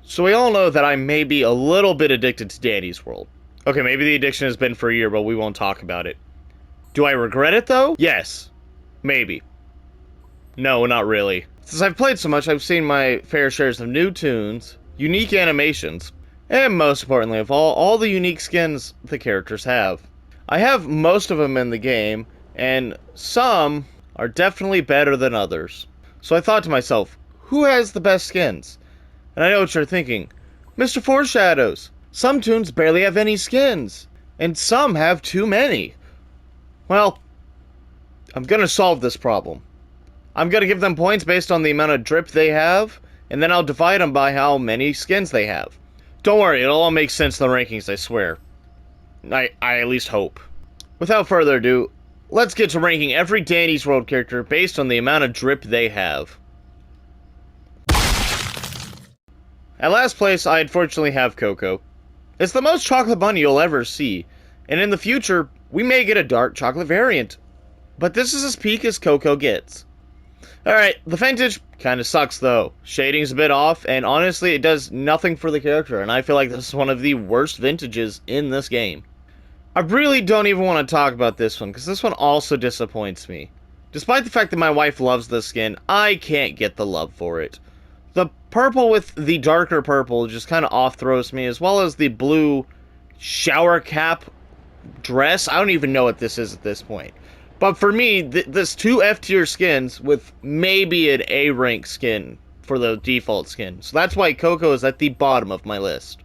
So we all know that I may be a little bit addicted to Danny's World. Okay, maybe the addiction has been for a year, but we won't talk about it. Do I regret it, though? Yes. Maybe. No, not really. Since I've played so much, I've seen my fair shares of new tunes, unique animations, and most importantly of all the unique skins the characters have. I have most of them in the game, and some are definitely better than others. So I thought to myself, who has the best skins? And I know what you're thinking. Mr. Foreshadows. Some tunes barely have any skins. And some have too many. Well, I'm gonna solve this problem. I'm gonna give them points based on the amount of drip they have, and then I'll divide them by how many skins they have. Don't worry, it'll all make sense in the rankings, I swear. I at least hope. Without further ado, let's get to ranking every Danny's World character based on the amount of drip they have. At last place, I unfortunately have Coco. It's the most chocolate bunny you'll ever see, and in the future, we may get a dark chocolate variant. But this is as peak as Coco gets. Alright, the vintage kinda sucks though. Shading's a bit off, and honestly, it does nothing for the character, and I feel like this is one of the worst vintages in this game. I really don't even want to talk about this one, because this one also disappoints me. Despite the fact that my wife loves this skin, I can't get the love for it. The purple with the darker purple just kind of off-throws me, as well as the blue shower cap dress. I don't even know what this is at this point. But for me, this two F-tier skins with maybe an A-rank skin for the default skin. So that's why Coco is at the bottom of my list.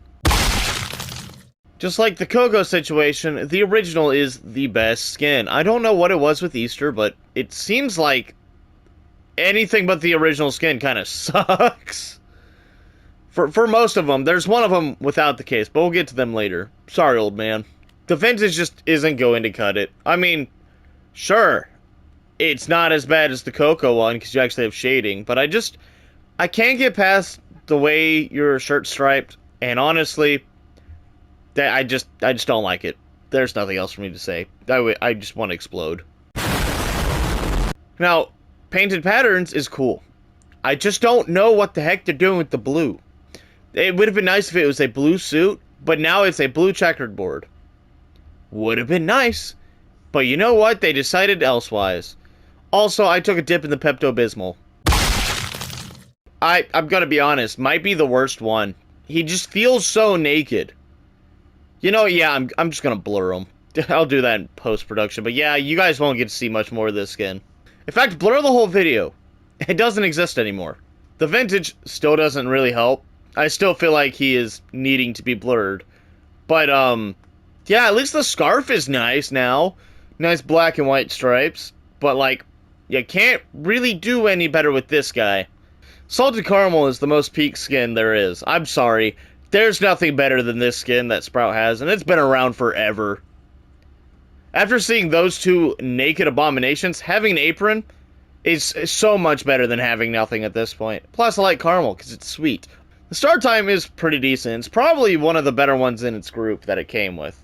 Just like the Coco situation, the original is the best skin. I don't know what it was with Easter, but it seems like anything but the original skin kind of sucks. For most of them, there's one of them without the case, but we'll get to them later. Sorry, old man. The vintage just isn't going to cut it. I mean, sure, it's not as bad as the Coco one, because you actually have shading, but I can't get past the way your shirt's striped, and honestly, I just don't like it. There's nothing else for me to say. I just want to explode. Now, painted patterns is cool. I just don't know what the heck they're doing with the blue. It would have been nice if it was a blue suit, but now it's a blue checkered board. Would have been nice, but you know what? They decided elsewise. Also, I took a dip in the Pepto-Bismol. I'm gonna be honest, might be the worst one. He just feels so naked. You know, yeah, I'm just gonna blur him. I'll do that in post-production, but yeah, you guys won't get to see much more of this skin. In fact, blur the whole video. It doesn't exist anymore. The vintage still doesn't really help. I still feel like he is needing to be blurred. But, yeah, at least the scarf is nice now. Nice black and white stripes. But, like, you can't really do any better with this guy. Salted Caramel is the most peak skin there is. I'm sorry. There's nothing better than this skin that Sprout has, and it's been around forever. After seeing those two naked abominations, having an apron is so much better than having nothing at this point. Plus, I like Caramel, because it's sweet. The start time is pretty decent. It's probably one of the better ones in its group that it came with.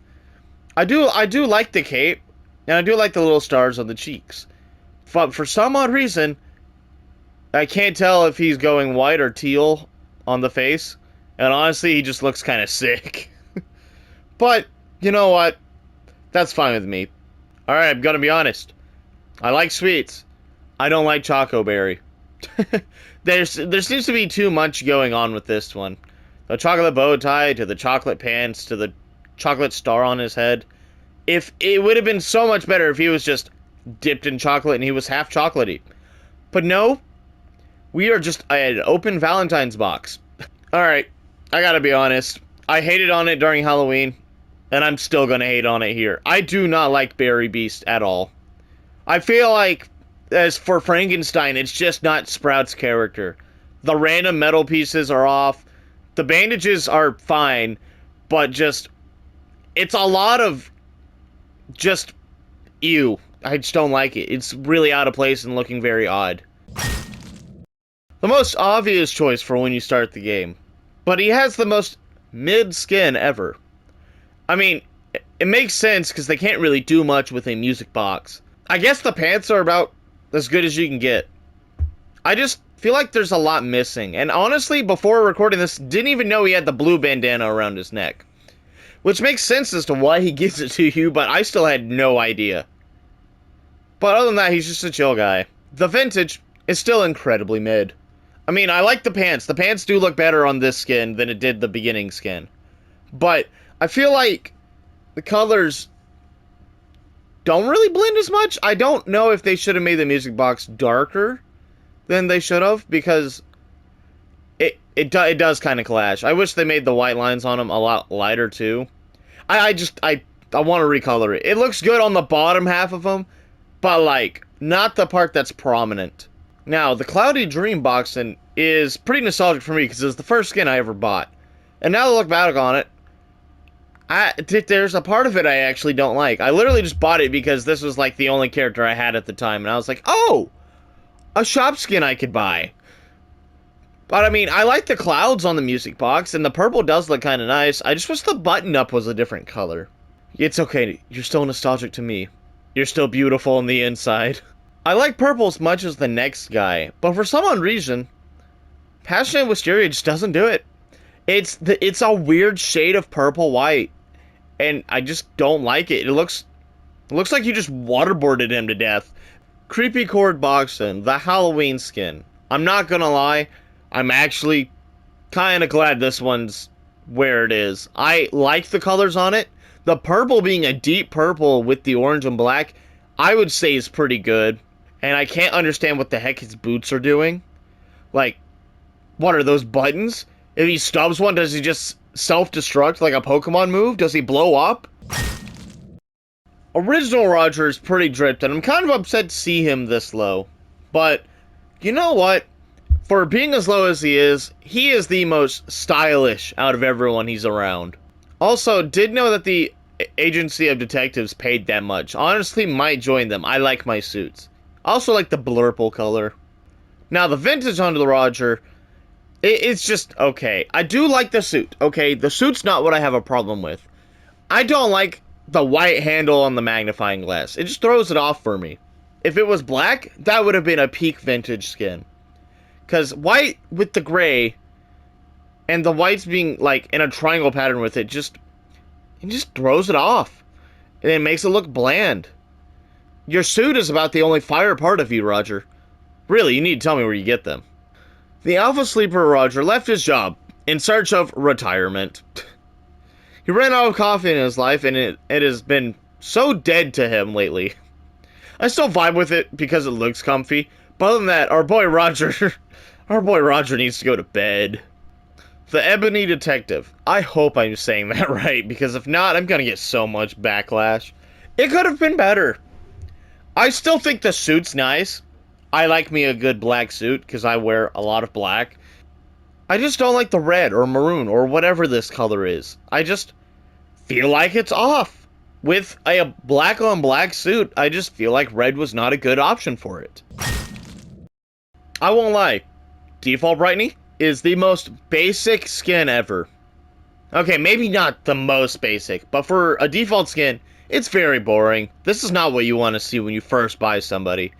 I do like the cape, and I do like the little stars on the cheeks. But for some odd reason, I can't tell if he's going white or teal on the face. And honestly, he just looks kind of sick. But, you know what? That's fine with me. Alright, I'm gonna be honest. I like sweets. I don't like Choco Berry. There seems to be too much going on with this one. The chocolate bow tie, to the chocolate pants, to the chocolate star on his head. If it would have been so much better if he was just dipped in chocolate and he was half chocolatey. But no, we are just an open Valentine's box. Alright, I gotta be honest. I hated on it during Halloween, and I'm still gonna hate on it here. I do not like Berry Beast at all. I feel like, as for Frankenstein, it's just not Sprout's character. The random metal pieces are off. The bandages are fine, but just, it's a lot of just, ew. I just don't like it. It's really out of place and looking very odd. The most obvious choice for when you start the game. But he has the most mid skin ever. I mean, it makes sense because they can't really do much with a music box. I guess the pants are about as good as you can get. I just feel like there's a lot missing. And honestly, before recording this, didn't even know he had the blue bandana around his neck. Which makes sense as to why he gives it to you, but I still had no idea. But other than that, he's just a chill guy. The vintage is still incredibly mid. I mean, I like the pants. The pants do look better on this skin than it did the beginning skin. But I feel like the colors don't really blend as much. I don't know if they should have made the music box darker than they should have, because it does kind of clash. I wish they made the white lines on them a lot lighter too. I want to recolor it. It looks good on the bottom half of them, but like not the part that's prominent. Now, the Cloudy Dream boxing is pretty nostalgic for me because it's the first skin I ever bought. And now that I look back on it, there's a part of it I actually don't like. I literally just bought it because this was like the only character I had at the time, and I was like, oh, a shop skin I could buy. But I mean, I like the clouds on the music box, and the purple does look kind of nice. I just wish the button-up was a different color. It's okay, you're still nostalgic to me. You're still beautiful on the inside. I like purple as much as the next guy, but for some odd reason, Passionate Wisteria just doesn't do it. It's a weird shade of purple-white, and I just don't like it. It looks like you just waterboarded him to death. Creepy Cord Boxin, the Halloween skin. I'm not gonna lie, I'm actually kind of glad this one's where it is. I like the colors on it. The purple being a deep purple with the orange and black, I would say is pretty good. And I can't understand what the heck his boots are doing. Like, what are those buttons? If he stubs one, does he just self-destruct like a Pokemon move? Does he blow up? Original Roger is pretty dripped, and I'm kind of upset to see him this low. But, you know what? For being as low as he is the most stylish out of everyone he's around. Also, did know that the Agency of Detectives paid that much. Honestly, might join them. I like my suits. I also like the blurple color. Now, the vintage onto the Roger, it's just okay. I do like the suit, okay? The suit's not what I have a problem with. I don't like the white handle on the magnifying glass. It just throws it off for me. If it was black, that would have been a peak vintage skin. Because white with the gray, and the whites being like in a triangle pattern with it just throws it off. And it makes it look bland. Your suit is about the only fire part of you, Roger. Really, you need to tell me where you get them. The Alpha Sleeper Roger left his job in search of retirement. He ran out of coffee in his life, and it has been so dead to him lately. I still vibe with it because it looks comfy, but other than that, our boy Roger needs to go to bed. The Ebony Detective. I hope I'm saying that right, because if not, I'm gonna get so much backlash. It could have been better. I still think the suit's nice. I like me a good black suit, because I wear a lot of black. I just don't like the red, or maroon, or whatever this color is. I just feel like it's off. With a black on black suit, I just feel like red was not a good option for it. I won't lie. Default Brightney is the most basic skin ever. Okay, maybe not the most basic, but for a default skin, it's very boring. This is not what you want to see when you first buy somebody.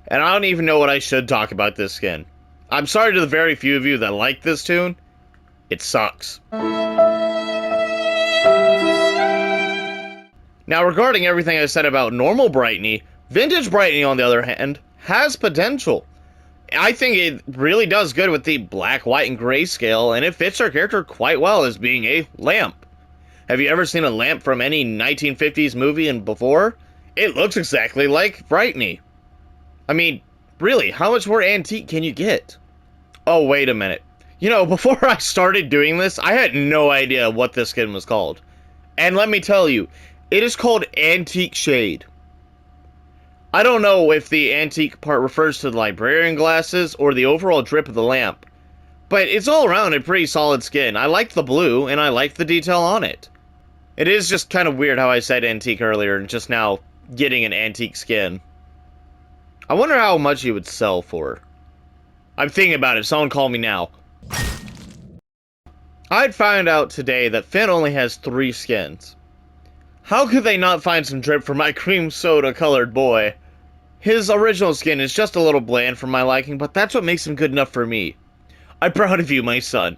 And I don't even know what I should talk about this skin. I'm sorry to the very few of you that like this tune. It sucks. Now, regarding everything I said about normal Brightney, Vintage Brightney, on the other hand, has potential. I think it really does good with the black, white, and gray scale, and it fits our character quite well as being a lamp. Have you ever seen a lamp from any 1950s movie and before? It looks exactly like Brightney. I mean, really, how much more antique can you get? Oh, wait a minute. You know, before I started doing this, I had no idea what this skin was called. And let me tell you, it is called Antique Shade. I don't know if the antique part refers to the librarian glasses or the overall drip of the lamp, but it's all around a pretty solid skin. I like the blue, and I like the detail on it. It is just kind of weird how I said antique earlier and just now getting an antique skin. I wonder how much he would sell for. I'm thinking about it, someone call me now. I'd found out today that Finn only has 3 skins. How could they not find some drip for my cream soda colored boy? His original skin is just a little bland for my liking, but that's what makes him good enough for me. I'm proud of you, my son.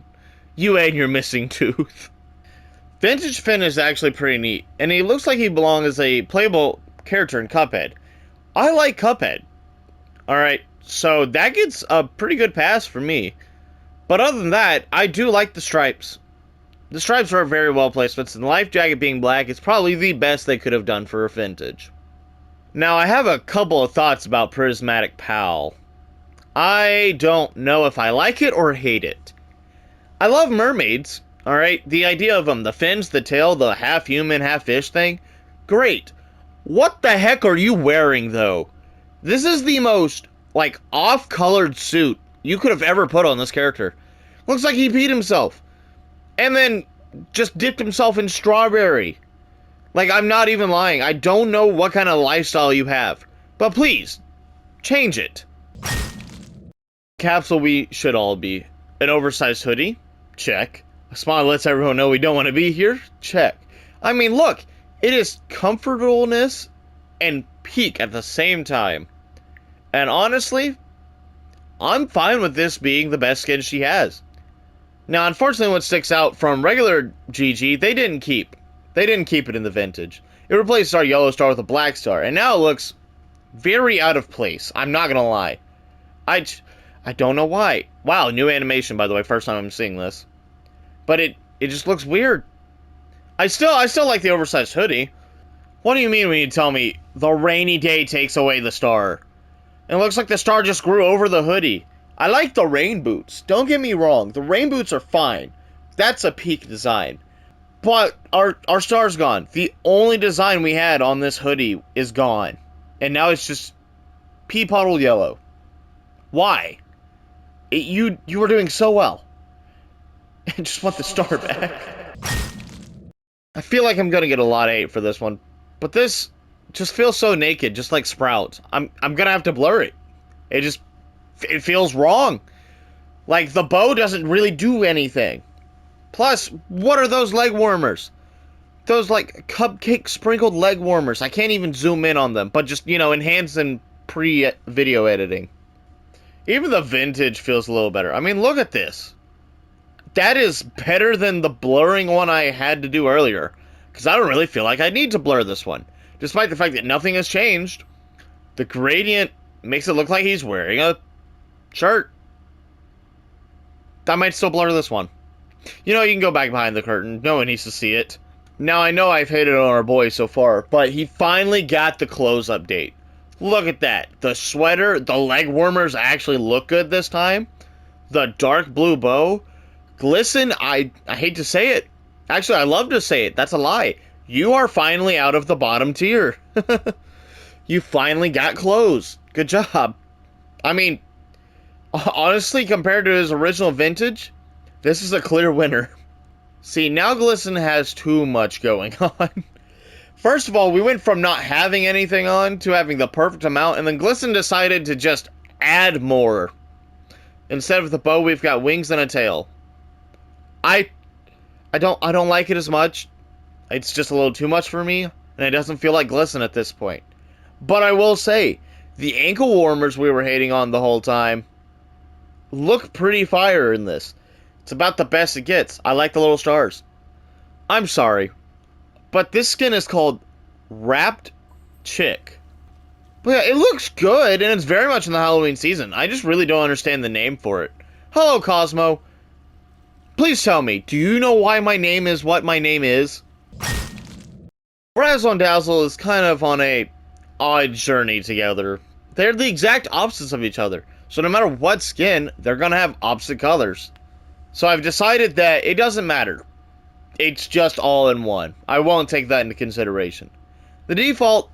You and your missing tooth. Vintage Finn is actually pretty neat, and he looks like he belongs as a playable character in Cuphead. I like Cuphead. Alright, so that gets a pretty good pass for me. But other than that, I do like the stripes. The stripes are very well placed, but the life jacket being black is probably the best they could have done for a vintage. Now, I have a couple of thoughts about Prismatic Pal. I don't know if I like it or hate it. I love mermaids, alright? The idea of them, the fins, the tail, the half-human, half-fish thing, great. What the heck are you wearing, though? This is the most, like, off-colored suit you could have ever put on this character. Looks like he peed himself. And then just dipped himself in strawberry. Like, I'm not even lying. I don't know what kind of lifestyle you have. But please, change it. Capsule we should all be. An oversized hoodie? Check. A smile lets everyone know we don't want to be here? Check. I mean, look. It is comfortableness and peak at the same time. And honestly, I'm fine with this being the best skin she has. Now, unfortunately, what sticks out from regular GG, they didn't keep. They didn't keep it in the vintage. It replaced our yellow star with a black star, and now it looks very out of place. I'm not gonna lie. I don't know why. Wow, new animation, by the way. First time I'm seeing this. But it just looks weird. I still like the oversized hoodie. What do you mean when you tell me the rainy day takes away the star? It looks like the star just grew over the hoodie. I like the rain boots. Don't get me wrong. The rain boots are fine. That's a peak design. But our star's gone. The only design we had on this hoodie is gone. And now it's just pea puddle yellow. Why? You were doing so well. I just want the star back. I feel like I'm gonna get a lot of hate for this one. But this just feels so naked, just like Sprout. I'm gonna have to blur it. It feels wrong. Like, the bow doesn't really do anything. Plus, what are those leg warmers? Those, like, cupcake sprinkled leg warmers. I can't even zoom in on them, but just, you know, enhance in pre-video editing. Even the vintage feels a little better. I mean, look at this. That is better than the blurring one I had to do earlier. Because I don't really feel like I need to blur this one. Despite the fact that nothing has changed. The gradient makes it look like he's wearing a shirt. I might still blur this one. You know, you can go back behind the curtain. No one needs to see it. Now, I know I've hated on our boy so far, but he finally got the clothes update. Look at that. The sweater, the leg warmers actually look good this time. The dark blue bow. Glisten, I hate to say it. Actually, I love to say it. That's a lie. You are finally out of the bottom tier. You finally got clothes. Good job. I mean, honestly, compared to his original vintage, this is a clear winner. See, now Glisten has too much going on. First of all, we went from not having anything on to having the perfect amount, and then Glisten decided to just add more. Instead of the bow, we've got wings and a tail. I don't like it as much. It's just a little too much for me, and it doesn't feel like Glisten at this point. But I will say, the ankle warmers we were hating on the whole time look pretty fire in this. It's about the best it gets. I like the little stars. I'm sorry, but this skin is called Wrapped Chick. But yeah, it looks good, and it's very much in the Halloween season. I just really don't understand the name for it. Hello, Cosmo. Please tell me, do you know why my name is what my name is? Razzle and Dazzle is kind of on a odd journey together. They're the exact opposites of each other. So no matter what skin, they're gonna have opposite colors. So I've decided that it doesn't matter. It's just all in one. I won't take that into consideration. The default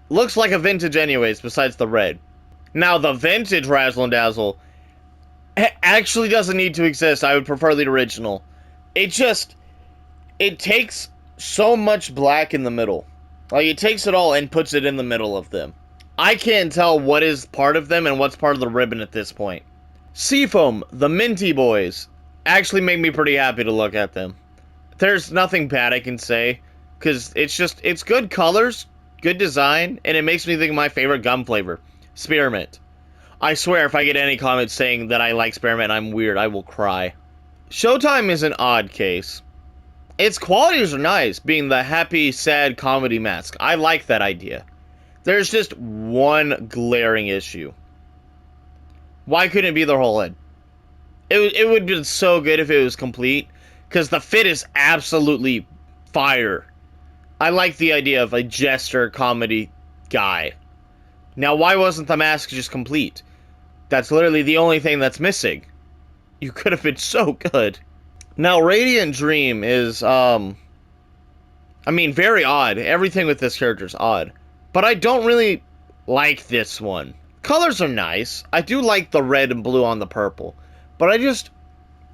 looks like a vintage anyways, besides the red. Now, the vintage Razzle and Dazzle actually doesn't need to exist. I would prefer the original. It takes so much black in the middle. Like, it takes it all and puts it in the middle of them. I can't tell what is part of them and what's part of the ribbon at this point. Seafoam, the Minty Boys, actually make me pretty happy to look at them. There's nothing bad I can say, because it's good colors, good design, and it makes me think of my favorite gum flavor, spearmint. I swear if I get any comments saying that I like spearmint and I'm weird, I will cry. Showtime is an odd case. Its qualities are nice, being the happy, sad comedy mask. I like that idea. There's just one glaring issue. Why couldn't it be their whole head? It would have been so good if it was complete, because the fit is absolutely fire. I like the idea of a jester comedy guy. Now, why wasn't the mask just complete? That's literally the only thing that's missing. You could have been so good. Now, Radiant Dream is, I mean, very odd. Everything with this character is odd. But I don't really like this one. Colors are nice. I do like the red and blue on the purple. But I just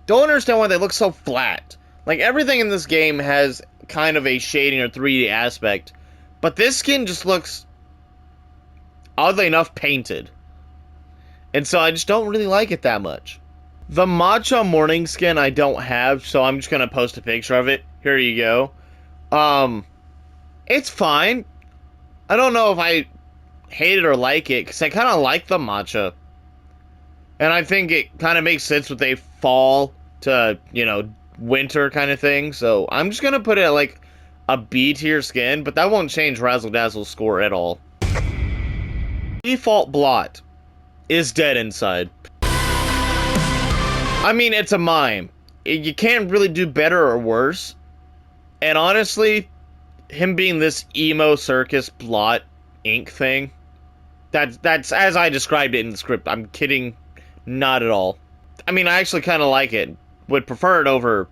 don't understand why they look so flat. Like, everything in this game has kind of a shading or 3D aspect. But this skin just looks, oddly enough, painted. And so I just don't really like it that much. The matcha morning skin I don't have, so I'm just going to post a picture of it. Here you go. It's fine. I don't know if I hate it or like it, because I kind of like the matcha. And I think it kind of makes sense with a fall to, you know, winter kind of thing. So I'm just going to put it at like a B tier skin, but that won't change Razzle Dazzle's score at all. Default Blot is dead inside. I mean, it's a mime. You can't really do better or worse. And honestly, him being this emo circus blot ink thing, that's as I described it in the script. I'm kidding, not at all. I mean, I actually kind of like it. Would prefer it over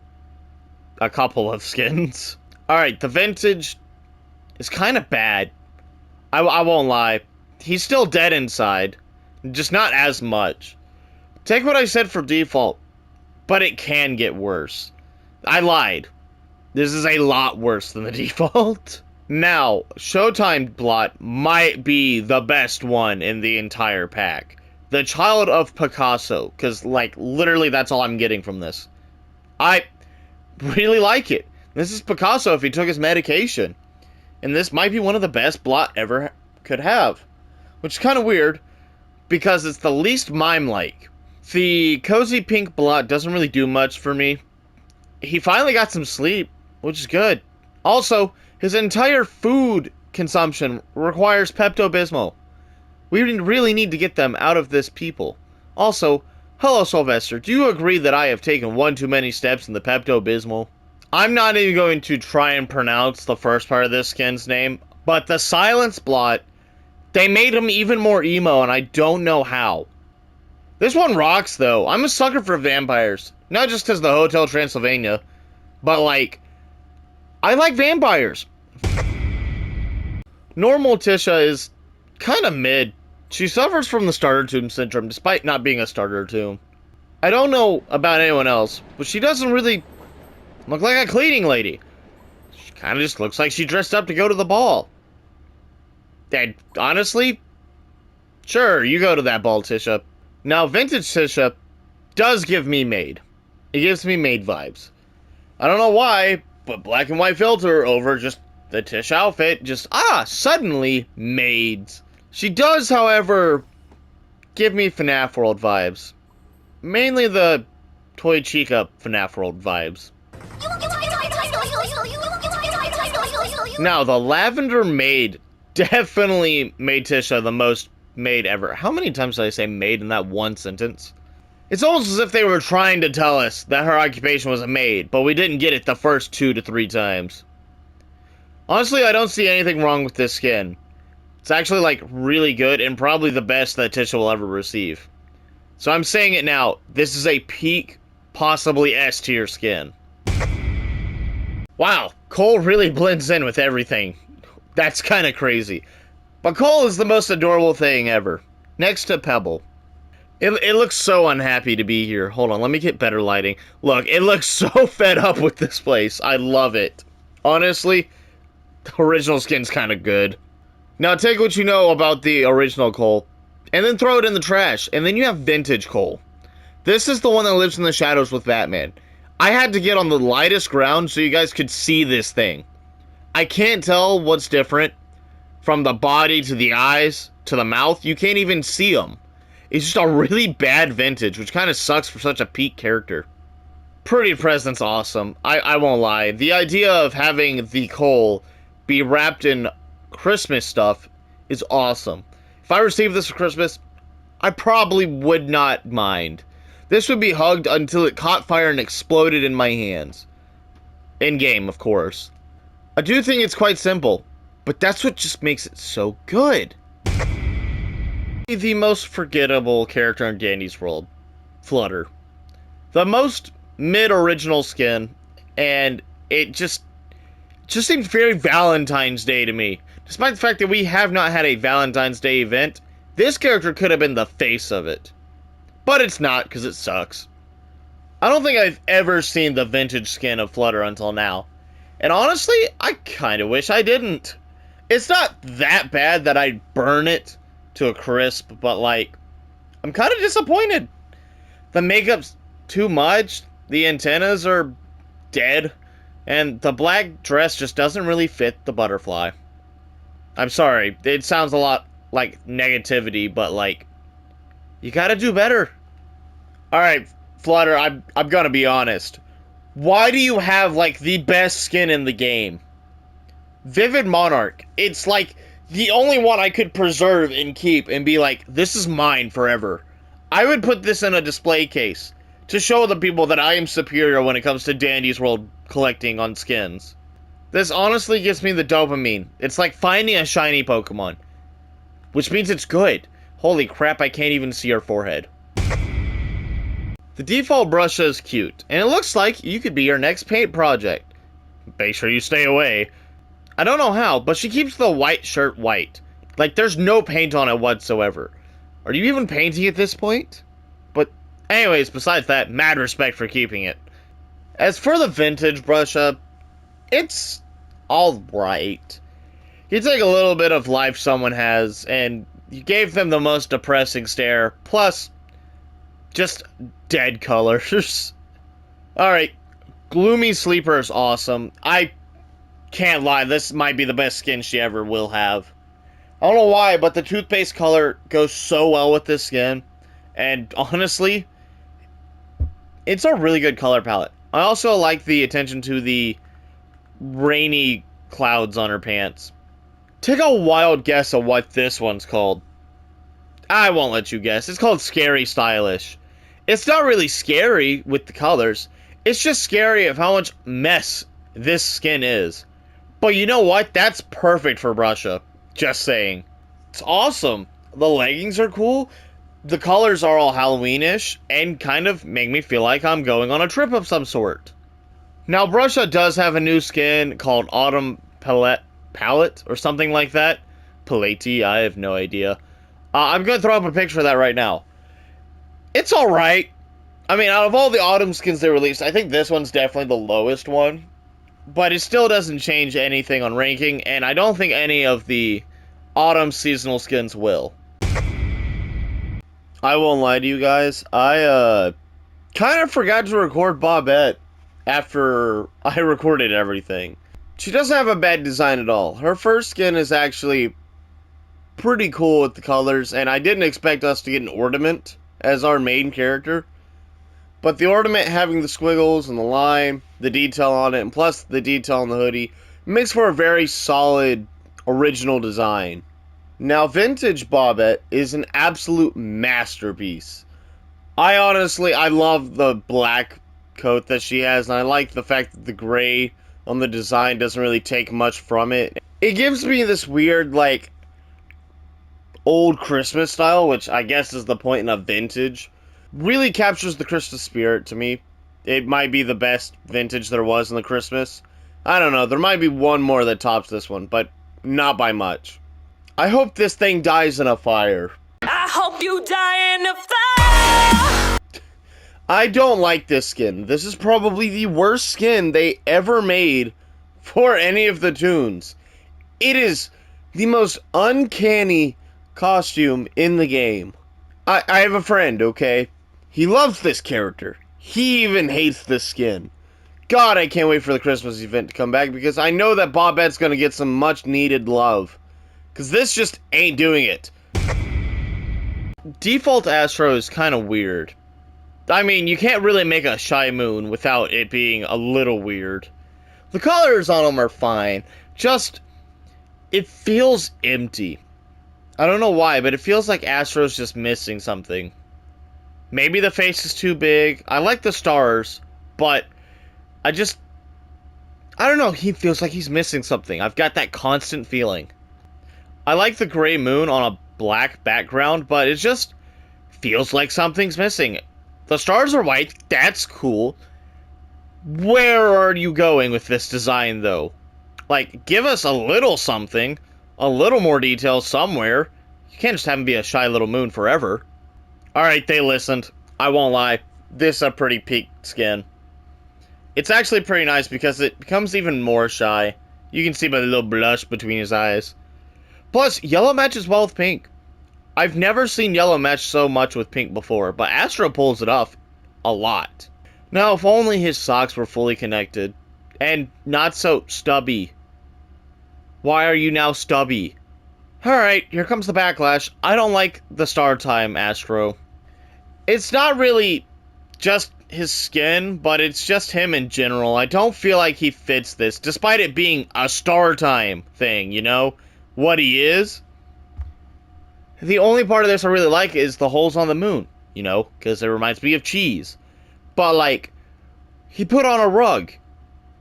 a couple of skins. Alright, the vintage is kind of bad. I won't lie. He's still dead inside. Just not as much. Take what I said for default, but it can get worse. I lied. This is a lot worse than the default. Now, Showtime Blot might be the best one in the entire pack. The Child of Picasso, because, like, literally that's all I'm getting from this. I really like it. This is Picasso if he took his medication. And this might be one of the best Blot ever could have. Which is kind of weird, because it's the least mime-like. The Cozy Pink Blot doesn't really do much for me. He finally got some sleep, which is good. Also, his entire food consumption requires Pepto-Bismol. We really need to get them out of this people. Also, hello Sylvester, do you agree that I have taken one too many steps in the Pepto-Bismol? I'm not even going to try and pronounce the first part of this skin's name, but the Silence Blot, they made him even more emo, and I don't know how. This one rocks, though. I'm a sucker for vampires. Not just because of the Hotel Transylvania, but, like, I like vampires. Normal Tisha is kind of mid. She suffers from the starter tomb syndrome, despite not being a starter tomb. I don't know about anyone else, but she doesn't really look like a cleaning lady. She kind of just looks like she dressed up to go to the ball. And honestly, sure, you go to that ball, Tisha. Now, Vintage Tisha does give me maid. It gives me maid vibes. I don't know why, but black and white filter over just the Tish outfit, just, suddenly maids. She does, however, give me FNAF World vibes. Mainly the Toy Chica FNAF World vibes. Now, the Lavender Maid definitely made Tisha the most maid ever. How many times did I say maid in that one sentence? It's almost as if they were trying to tell us that her occupation was a maid, but we didn't get it the first 2 to 3 times. Honestly, I don't see anything wrong with this skin. It's actually, like, really good and probably the best that Tisha will ever receive. So I'm saying it now. This is a peak, possibly S tier skin. Wow, Cole really blends in with everything. That's kind of crazy. But Cole is the most adorable thing ever. Next to Pebble. It looks so unhappy to be here. Hold on, let me get better lighting. Look, it looks so fed up with this place. I love it. Honestly, the original skin's kind of good. Now take what you know about the original Cole, and then throw it in the trash, and then you have Vintage Cole. This is the one that lives in the shadows with Batman. I had to get on the lightest ground so you guys could see this thing. I can't tell what's different from the body to the eyes to the mouth, you can't even see them. It's just a really bad vintage, which kind of sucks for such a peak character. Pretty Present's awesome. I won't lie. The idea of having the coal be wrapped in Christmas stuff is awesome. If I received this for Christmas, I probably would not mind. This would be hugged until it caught fire and exploded in my hands. In-game, of course. I do think it's quite simple, but that's what just makes it so good. The most forgettable character in Dandy's World, Flutter. The most mid-original skin, and it just seems very Valentine's Day to me. Despite the fact that we have not had a Valentine's Day event, this character could have been the face of it. But it's not, because it sucks. I don't think I've ever seen the vintage skin of Flutter until now. And honestly, I kind of wish I didn't. It's not that bad that I'd burn it to a crisp, but like, I'm kind of disappointed. The makeup's too much, the antennas are dead, and the black dress just doesn't really fit the butterfly. I'm sorry, it sounds a lot like negativity, but like, you gotta do better. Alright, Flutter, I'm gonna be honest. Why do you have, like, the best skin in the game? Vivid Monarch. It's, like, the only one I could preserve and keep and be like, this is mine forever. I would put this in a display case to show the people that I am superior when it comes to Dandy's World collecting on skins. This honestly gives me the dopamine. It's like finding a shiny Pokemon. Which means it's good. Holy crap, I can't even see her forehead. The default Brusha is cute, and it looks like you could be your next paint project. Make sure you stay away. I don't know how, but she keeps the white shirt white. Like, there's no paint on it whatsoever. Are you even painting at this point? But, anyways, besides that, mad respect for keeping it. As for the vintage Brusha, it's alright. You take a little bit of life someone has, and you gave them the most depressing stare, plus just dead colors. Alright, Gloomy Sleeper is awesome. I can't lie, this might be the best skin she ever will have. I don't know why, but the toothpaste color goes so well with this skin. And honestly, it's a really good color palette. I also like the attention to the rainy clouds on her pants. Take a wild guess of what this one's called. I won't let you guess. It's called Scary Stylish. It's not really scary with the colors. It's just scary of how much mess this skin is. But you know what? That's perfect for Brusha. Just saying. It's awesome. The leggings are cool. The colors are all Halloween-ish and kind of make me feel like I'm going on a trip of some sort. Now, Brusha does have a new skin called Autumn Palette or something like that. Palette, I have no idea. I'm going to throw up a picture of that right now. It's alright. I mean, out of all the autumn skins they released, I think this one's definitely the lowest one. But it still doesn't change anything on ranking, and I don't think any of the autumn seasonal skins will. I won't lie to you guys, I kind of forgot to record Bobette after I recorded everything. She doesn't have a bad design at all. Her first skin is actually pretty cool with the colors, and I didn't expect us to get an ornament as our main character. But the ornament having the squiggles and the line, the detail on it, and plus the detail on the hoodie, makes for a very solid, original design. Now, vintage Bobette is an absolute masterpiece. I love the black coat that she has, and I like the fact that the gray on the design doesn't really take much from it. It gives me this weird, like, old Christmas style, which I guess is the point in a vintage. Really captures the Christmas spirit to me. It might be the best vintage there was in the Christmas. I don't know, there might be one more that tops this one, but not by much. I hope this thing dies in a fire. I hope you die in a fire! I don't like this skin. This is probably the worst skin they ever made for any of the toons. It is the most uncanny costume in the game. I have a friend, okay? He loves this character. He even hates this skin. God, I can't wait for the Christmas event to come back because I know that Bobette's going to get some much needed love. Because this just ain't doing it. Default Astro is kind of weird. I mean, you can't really make a Shy Moon without it being a little weird. The colors on them are fine. Just, it feels empty. I don't know why, but it feels like Astro's just missing something. Maybe the face is too big. I like the stars, but I don't know. He feels like he's missing something. I've got that constant feeling. I like the gray moon on a black background, but it just feels like something's missing. The stars are white. That's cool. Where are you going with this design, though? Like, give us a little something. A little more detail somewhere. You can't just have him be a shy little moon forever. Alright, they listened. I won't lie. This is a pretty peak skin. It's actually pretty nice because it becomes even more shy. You can see by the little blush between his eyes. Plus, yellow matches well with pink. I've never seen yellow match so much with pink before, but Astro pulls it off a lot. Now, if only his socks were fully connected. And not so stubby. Why are you now stubby? Alright, here comes the backlash. I don't like the Star Time Astro. It's not really just his skin, but it's just him in general. I don't feel like he fits this, despite it being a Star Time thing, you know? What he is. The only part of this I really like is the holes on the moon, you know? Because it reminds me of cheese. But, like, he put on a rug.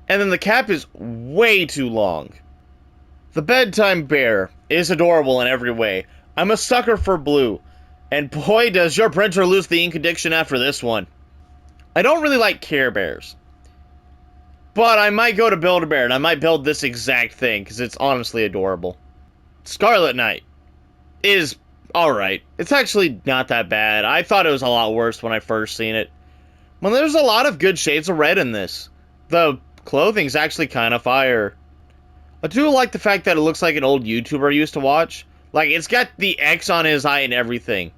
And then the cap is way too long. The bedtime bear is adorable in every way. I'm a sucker for blue. And boy, does your printer lose the ink addiction after this one. I don't really like Care Bears. But I might go to Build-A-Bear, and I might build this exact thing, because it's honestly adorable. Scarlet Knight is alright. It's actually not that bad. I thought it was a lot worse when I first seen it. Well, there's a lot of good shades of red in this. The clothing's actually kind of fire. I do like the fact that it looks like an old YouTuber I used to watch. Like, it's got the X on his eye and everything.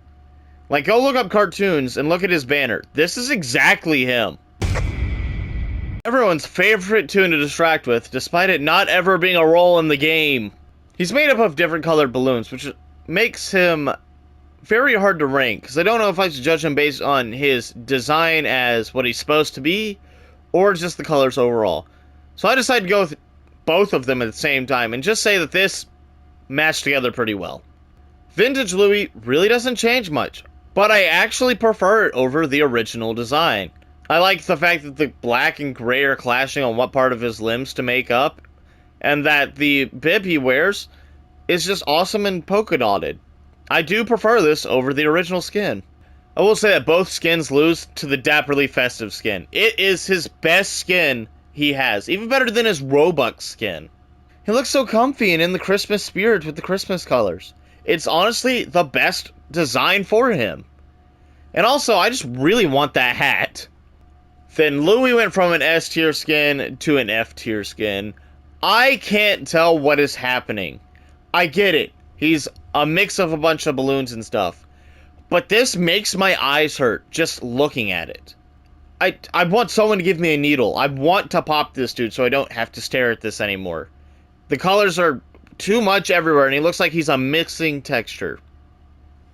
Like, go look up cartoons and look at his banner. This is exactly him. Everyone's favorite tune to distract with, despite it not ever being a role in the game. He's made up of different colored balloons, which makes him very hard to rank, because I don't know if I should judge him based on his design as what he's supposed to be, or just the colors overall. So I decided to go with both of them at the same time, and just say that this matched together pretty well. Vintage Louis really doesn't change much, but I actually prefer it over the original design. I like the fact that the black and gray are clashing on what part of his limbs to make up, and that the bib he wears is just awesome and polka dotted. I do prefer this over the original skin. I will say that both skins lose to the Dapperly Festive skin. It is his best skin he has, even better than his Robux skin. He looks so comfy and in the Christmas spirit with the Christmas colors. It's honestly the best design for him. And also, I just really want that hat. Then Louis went from an S tier skin to an F tier skin. I can't tell what is happening. I get it. He's a mix of a bunch of balloons and stuff. But this makes my eyes hurt just looking at it. I want someone to give me a needle. I want to pop this dude so I don't have to stare at this anymore. The colors are too much everywhere and he looks like he's a mixing texture.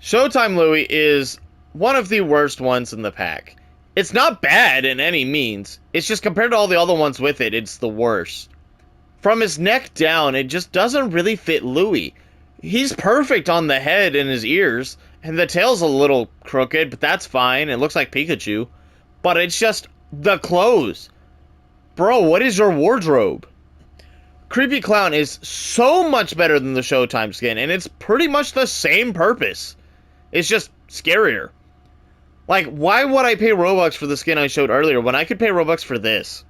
Showtime Louis is one of the worst ones in the pack. It's not bad in any means. It's just compared to all the other ones with it, it's the worst. From his neck down, it just doesn't really fit Louis. He's perfect on the head and his ears, and the tail's a little crooked, but that's fine. It looks like Pikachu. But it's just the clothes. Bro, what is your wardrobe? Creepy Clown is so much better than the Showtime skin, and it's pretty much the same purpose. It's just scarier. Like, why would I pay Robux for the skin I showed earlier when I could pay Robux for this?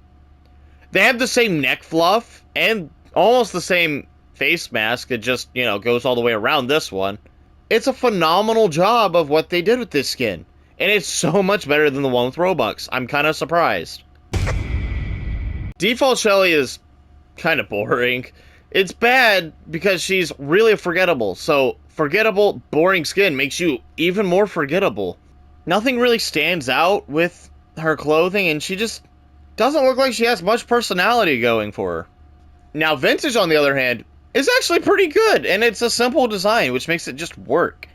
They have the same neck fluff, and almost the same face mask. It just, you know, goes all the way around this one. It's a phenomenal job of what they did with this skin. And it's so much better than the one with Robux. I'm kind of surprised. Default Shelly is kind of boring. It's bad because she's really forgettable. So, forgettable, boring skin makes you even more forgettable. Nothing really stands out with her clothing, and she just doesn't look like she has much personality going for her. Now, Vintage, on the other hand, is actually pretty good, and it's a simple design, which makes it just work.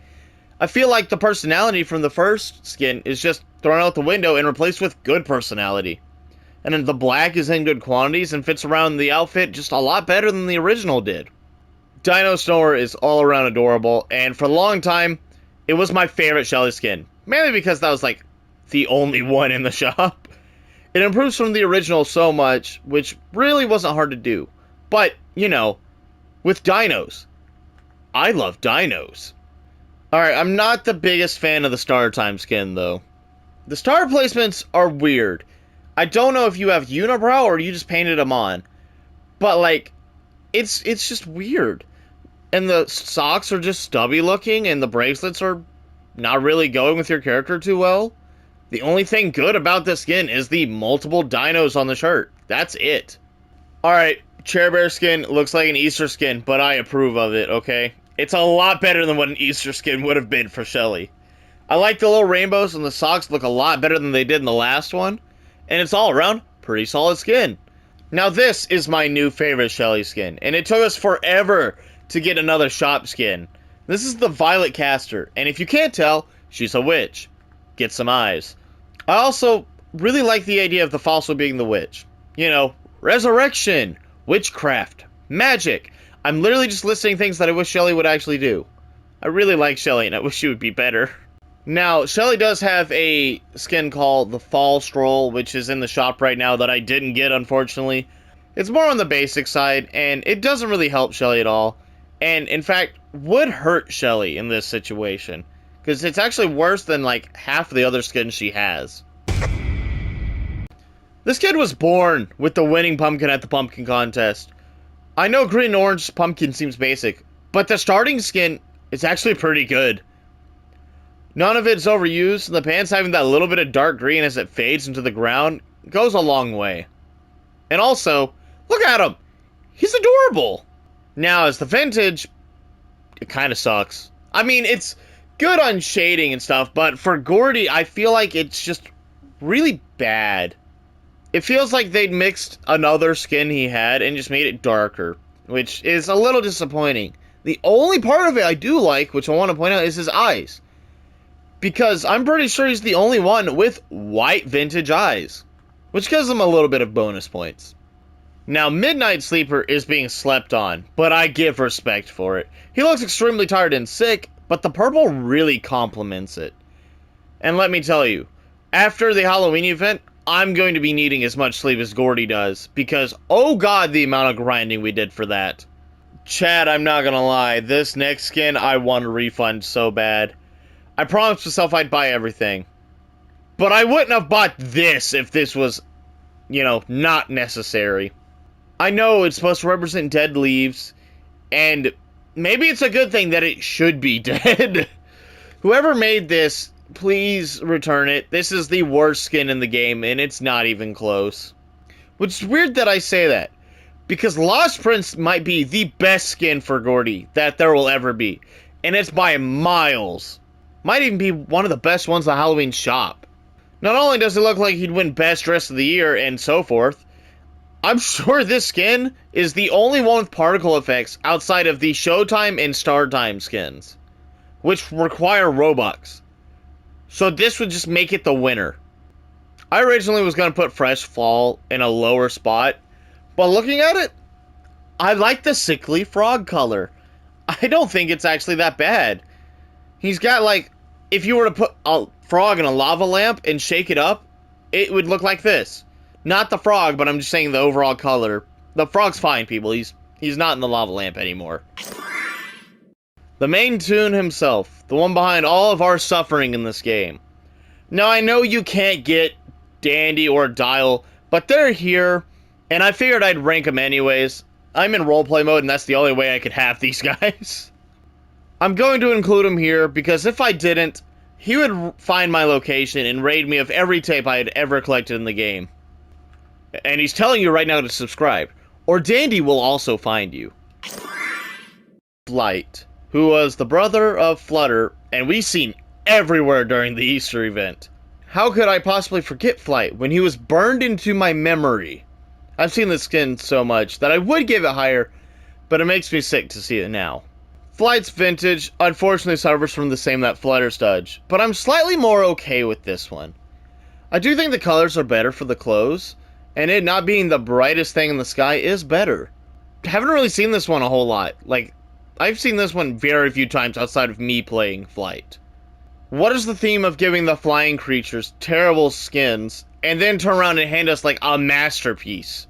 I feel like the personality from the first skin is just thrown out the window and replaced with good personality. And then the black is in good quantities and fits around the outfit just a lot better than the original did. Dino Snorer is all around adorable, and for a long time, it was my favorite Shelly skin. Mainly because that was like the only one in the shop. It improves from the original so much, which really wasn't hard to do. But, you know, with dinos. I love dinos. Alright, I'm not the biggest fan of the Star Time skin, though. The star placements are weird. I don't know if you have unibrow or you just painted them on. But, like, it's just weird. And the socks are just stubby looking, and the bracelets are not really going with your character too well. The only thing good about this skin is the multiple dinos on the shirt. That's it. Alright, Chair Bear skin looks like an Easter skin, but I approve of it, okay? It's a lot better than what an Easter skin would have been for Shelly. I like the little rainbows, and the socks look a lot better than they did in the last one. And it's all around pretty solid skin. Now this is my new favorite Shelly skin, and it took us forever to get another shop skin. This is the Violet Caster, and if you can't tell, she's a witch. Get some eyes. I also really like the idea of the fossil being the witch. You know, resurrection, witchcraft, magic. I'm literally just listing things that I wish Shelly would actually do. I really like Shelly, and I wish she would be better. Now, Shelly does have a skin called the Fall Stroll, which is in the shop right now that I didn't get, unfortunately. It's more on the basic side, and it doesn't really help Shelly at all. And, in fact, would hurt Shelly in this situation. Because it's actually worse than, like, half the other skins she has. This kid was born with the winning pumpkin at the pumpkin contest. I know green and orange pumpkin seems basic, but the starting skin is actually pretty good. None of it's overused, and the pants having that little bit of dark green as it fades into the ground goes a long way. And also, look at him! He's adorable! Now, as the vintage, it kind of sucks. I mean, it's good on shading and stuff, but for Gordy, I feel like it's just really bad. It feels like they'd mixed another skin he had and just made it darker, which is a little disappointing. The only part of it I do like, which I want to point out, is his eyes. Because I'm pretty sure he's the only one with white vintage eyes, which gives him a little bit of bonus points. Now, Midnight Sleeper is being slept on, but I give respect for it. He looks extremely tired and sick, but the purple really complements it. And let me tell you, after the Halloween event, I'm going to be needing as much sleep as Gordy does, because oh god, the amount of grinding we did for that. Chad, I'm not gonna lie, this next skin I want a refund so bad. I promised myself I'd buy everything. But I wouldn't have bought this if this was, you know, not necessary. I know it's supposed to represent dead leaves, and maybe it's a good thing that it should be dead. Whoever made this, please return it. This is the worst skin in the game, and it's not even close. Which is weird that I say that, because Lost Prince might be the best skin for Gordy that there will ever be, and it's by miles. Might even be one of the best ones in the Halloween shop. Not only does it look like he'd win Best Dress of the Year and so forth, I'm sure this skin is the only one with particle effects outside of the Showtime and Star Time skins, which require Robux. So this would just make it the winner. I originally was going to put Fresh Fall in a lower spot, but looking at it, I like the sickly frog color. I don't think it's actually that bad. He's got, like, if you were to put a frog in a lava lamp and shake it up, it would look like this. Not the frog, but I'm just saying the overall color. The frog's fine, people. He's not in the lava lamp anymore. The main tune himself, the one behind all of our suffering in this game. Now, I know you can't get Dandy or Dial, but they're here, and I figured I'd rank them anyways. I'm in roleplay mode, and that's the only way I could have these guys. I'm going to include him here, because if I didn't, he would find my location and raid me of every tape I had ever collected in the game. And he's telling you right now to subscribe, or Dandy will also find you. Blight, who was the brother of Flutter, and we've seen everywhere during the Easter event. How could I possibly forget Flight when he was burned into my memory? I've seen this skin so much that I would give it higher, but it makes me sick to see it now. Flight's vintage unfortunately suffers from the same that Flutter Studge, but I'm slightly more okay with this one. I do think the colors are better for the clothes, and it not being the brightest thing in the sky is better. Haven't really seen this one a whole lot. Like, I've seen this one very few times outside of me playing Flight. What is the theme of giving the flying creatures terrible skins, and then turn around and hand us like a masterpiece?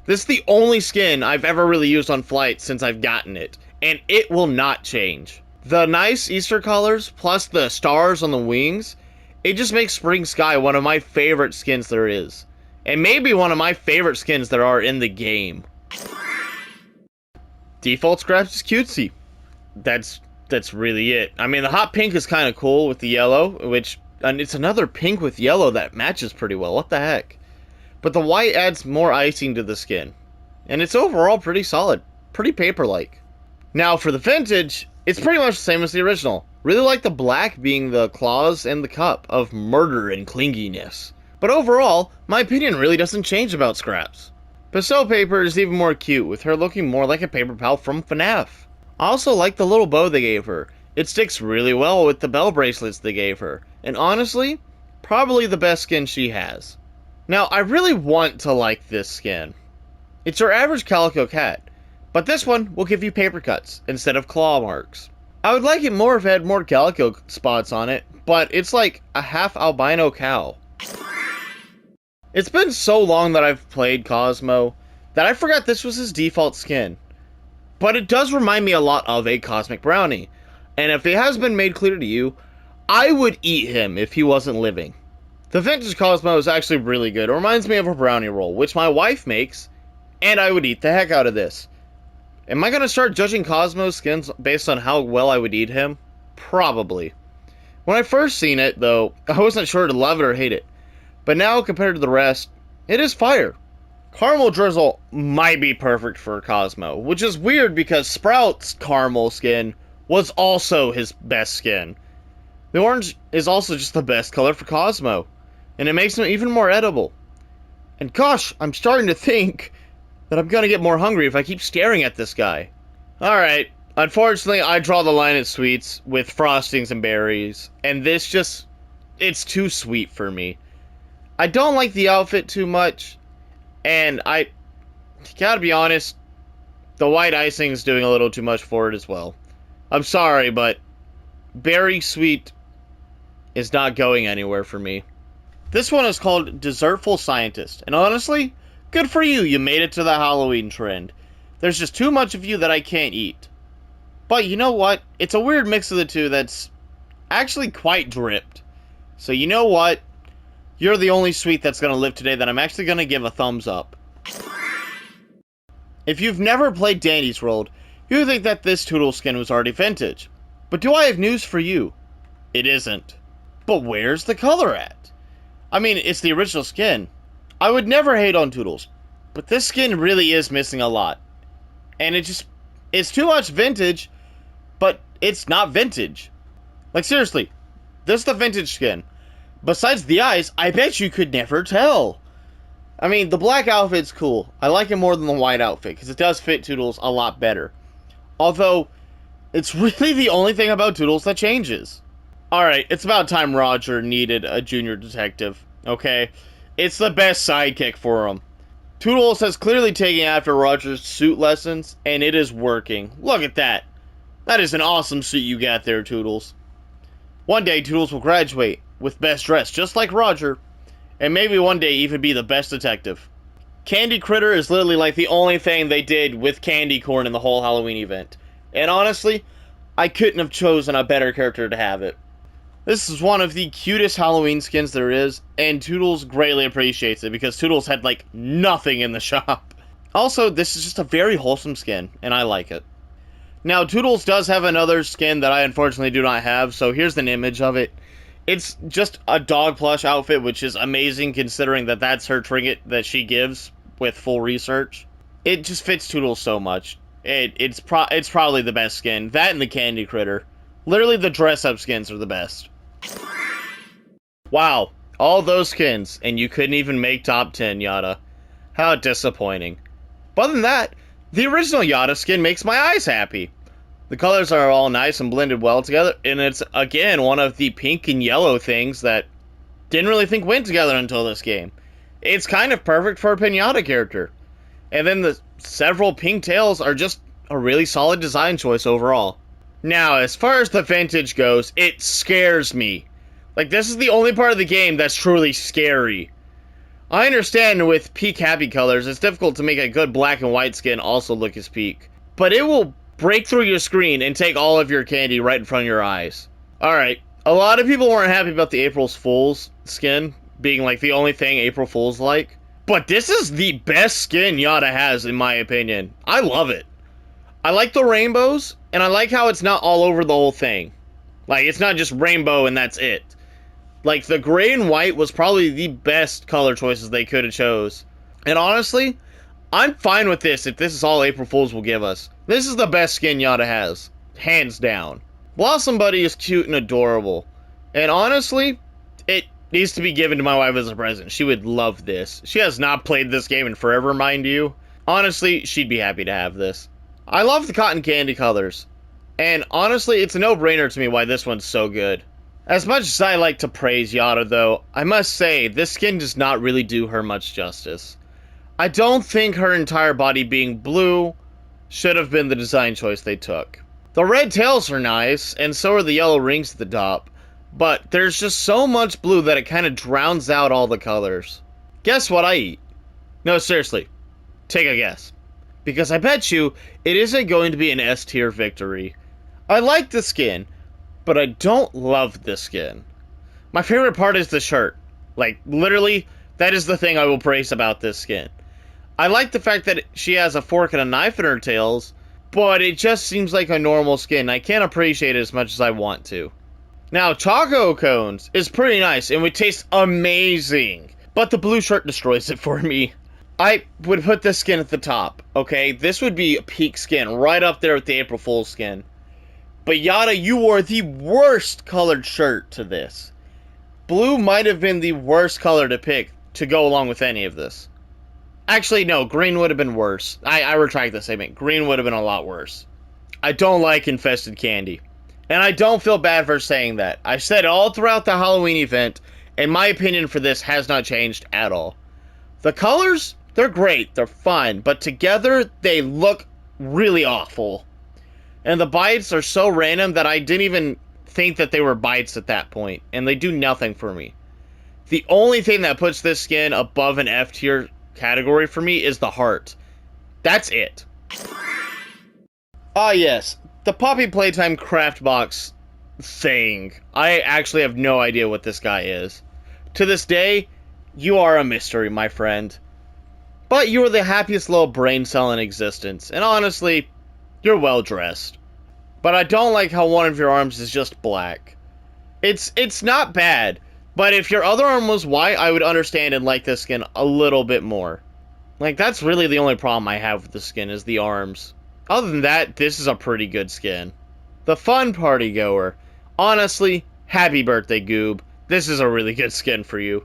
This is the only skin I've ever really used on Flight since I've gotten it, and it will not change. The nice Easter colors, plus the stars on the wings, it just makes Spring Sky one of my favorite skins there is. And maybe one of my favorite skins there are in the game. Default scraps is cutesy. That's really it. I mean, the hot pink is kind of cool with the yellow, and it's another pink with yellow that matches pretty well. What the heck? But the white adds more icing to the skin. And it's overall pretty solid. Pretty paper-like. Now, for the vintage, it's pretty much the same as the original. Really like the black being the claws and the cup of murder and clinginess. But overall, my opinion really doesn't change about Scraps. Pastel Paper is even more cute, with her looking more like a paper pal from FNAF. I also like the little bow they gave her. It sticks really well with the bell bracelets they gave her. And honestly, probably the best skin she has. Now, I really want to like this skin. It's your average calico cat, but this one will give you paper cuts instead of claw marks. I would like it more if it had more calico spots on it, but it's like a half albino cow. It's been so long that I've played Cosmo that I forgot this was his default skin. But it does remind me a lot of a Cosmic Brownie, and if it has been made clear to you, I would eat him if he wasn't living. The vintage Cosmo is actually really good. It reminds me of a brownie roll, which my wife makes, and I would eat the heck out of this. Am I going to start judging Cosmo's skins based on how well I would eat him? Probably. When I first seen it, though, I wasn't sure to love it or hate it. But now, compared to the rest, it is fire. Caramel Drizzle might be perfect for Cosmo, which is weird because Sprout's caramel skin was also his best skin. The orange is also just the best color for Cosmo, and it makes him even more edible. And gosh, I'm starting to think that I'm gonna get more hungry if I keep staring at this guy. Alright, unfortunately I draw the line at sweets with frostings and berries, and this just, it's too sweet for me. I don't like the outfit too much, and I gotta be honest, the white icing is doing a little too much for it as well. I'm sorry, but berry sweet is not going anywhere for me. This one is called Dessertful Scientist, and honestly, good for you, you made it to the Halloween trend. There's just too much of you that I can't eat. But you know what? It's a weird mix of the two that's actually quite dripped. So you know what? You're the only sweet that's going to live today that I'm actually going to give a thumbs up. If you've never played Dandy's World, you would think that this Toodle skin was already vintage. But do I have news for you? It isn't. But where's the color at? I mean, it's the original skin. I would never hate on Toodles, but this skin really is missing a lot. And it's too much vintage, but it's not vintage. Like seriously, this is the vintage skin. Besides the eyes, I bet you could never tell. I mean, the black outfit's cool. I like it more than the white outfit, because it does fit Toodles a lot better. Although, it's really the only thing about Toodles that changes. Alright, it's about time Roger needed a junior detective, okay? It's the best sidekick for him. Toodles has clearly taken after Roger's suit lessons, and it is working. Look at that. That is an awesome suit you got there, Toodles. One day, Toodles will graduate with best dress, just like Roger, and maybe one day even be the best detective. Candy Critter is literally like the only thing they did with candy corn in the whole Halloween event. And honestly, I couldn't have chosen a better character to have it. This is one of the cutest Halloween skins there is, and Toodles greatly appreciates it because Toodles had like nothing in the shop. Also, this is just a very wholesome skin, and I like it. Now, Toodles does have another skin that I unfortunately do not have, so here's an image of it. It's just a dog plush outfit, which is amazing considering that that's her trinket that she gives with full research. It just fits Toodles so much. It's probably the best skin. That and the Candy Critter. Literally, the dress-up skins are the best. Wow, all those skins, and you couldn't even make top 10, Yada. How disappointing. But other than that, The original Yada skin makes my eyes happy. The colors are all nice and blended well together, and it's, again, one of the pink and yellow things that didn't really think went together until this game. It's kind of perfect for a Pinata character. And then the several pink tails are just a really solid design choice overall. Now, as far as the vintage goes, it scares me. Like, this is the only part of the game that's truly scary. I understand with peak happy colors, it's difficult to make a good black and white skin also look as peak. But it will break through your screen and take all of your candy right in front of your eyes. Alright, a lot of people weren't happy about the April Fool's skin being like the only thing April Fool's like. But this is the best skin Yada has, in my opinion. I love it. I like the rainbows, and I like how it's not all over the whole thing. Like, it's not just rainbow and that's it. Like, the gray and white was probably the best color choices they could have chose. And honestly, I'm fine with this if this is all April Fools will give us. This is the best skin Yada has. Hands down. Blossom Buddy is cute and adorable. And honestly, it needs to be given to my wife as a present. She would love this. She has not played this game in forever, mind you. Honestly, she'd be happy to have this. I love the cotton candy colors. And honestly, it's a no-brainer to me why this one's so good. As much as I like to praise Yada, though, I must say, this skin does not really do her much justice. I don't think her entire body being blue should have been the design choice they took. The red tails are nice, and so are the yellow rings at the top, but there's just so much blue that it kind of drowns out all the colors. Guess what I eat? No, seriously, take a guess. Because I bet you it isn't going to be an S tier victory. I like the skin, but I don't love the skin. My favorite part is the shirt. Like, literally, that is the thing I will praise about this skin. I like the fact that she has a fork and a knife in her tails, but it just seems like a normal skin. I can't appreciate it as much as I want to. Now, Choco Cones is pretty nice and would taste amazing, but the blue shirt destroys it for me. I would put this skin at the top, okay? This would be a peak skin, right up there with the April Fool's skin. But Yada, you wore the worst colored shirt to this. Blue might have been the worst color to pick to go along with any of this. Actually, no, green would have been worse. I retract the statement. Green would have been a lot worse. I don't like infested candy. And I don't feel bad for saying that. I've said it all throughout the Halloween event, and my opinion for this has not changed at all. The colors, they're great, they're fun, but together they look really awful. And the bites are so random that I didn't even think that they were bites at that point, and they do nothing for me. The only thing that puts this skin above an F tier category for me is the heart. That's it. Ah yes, the Poppy Playtime Craft Box thing. I actually have no idea what this guy is. To this day, you are a mystery, my friend. But you are the happiest little brain cell in existence, and honestly, you're well dressed. But I don't like how one of your arms is just black. It's not bad, but if your other arm was white, I would understand and like this skin a little bit more. Like, that's really the only problem I have with the skin, is the arms. Other than that, this is a pretty good skin. The Fun Party Goer. Honestly, happy birthday, Goob. This is a really good skin for you.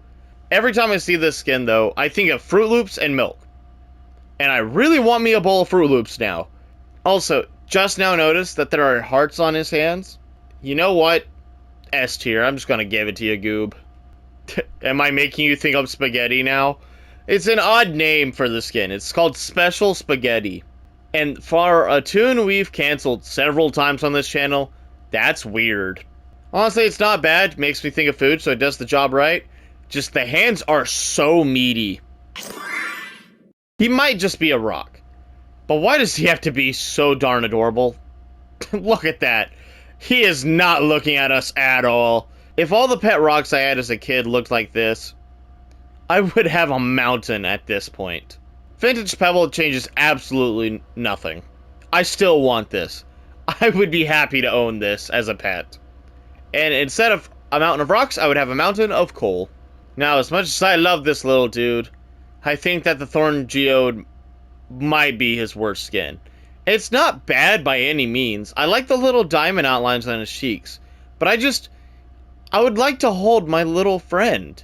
Every time I see this skin, though, I think of Fruit Loops and milk. And I really want me a bowl of Fruit Loops now. Also, just now noticed that there are hearts on his hands. You know what? S tier. I'm just gonna give it to you, Goob. Am I making you think of spaghetti now? It's an odd name for the skin. It's called Special Spaghetti. And for a tune we've canceled several times on this channel, that's weird. Honestly, it's not bad. Makes me think of food, so it does the job right. Just the hands are so meaty. He might just be a rock. But why does he have to be so darn adorable? Look at that. He is not looking at us at all. If all the pet rocks I had as a kid looked like this, I would have a mountain at this point. Vintage Pebble changes absolutely nothing. I still want this. I would be happy to own this as a pet. And instead of a mountain of rocks, I would have a mountain of coal. Now, as much as I love this little dude, I think that the Thorn Geode might be his worst skin. It's not bad by any means. I like the little diamond outlines on his cheeks. But I would like to hold my little friend.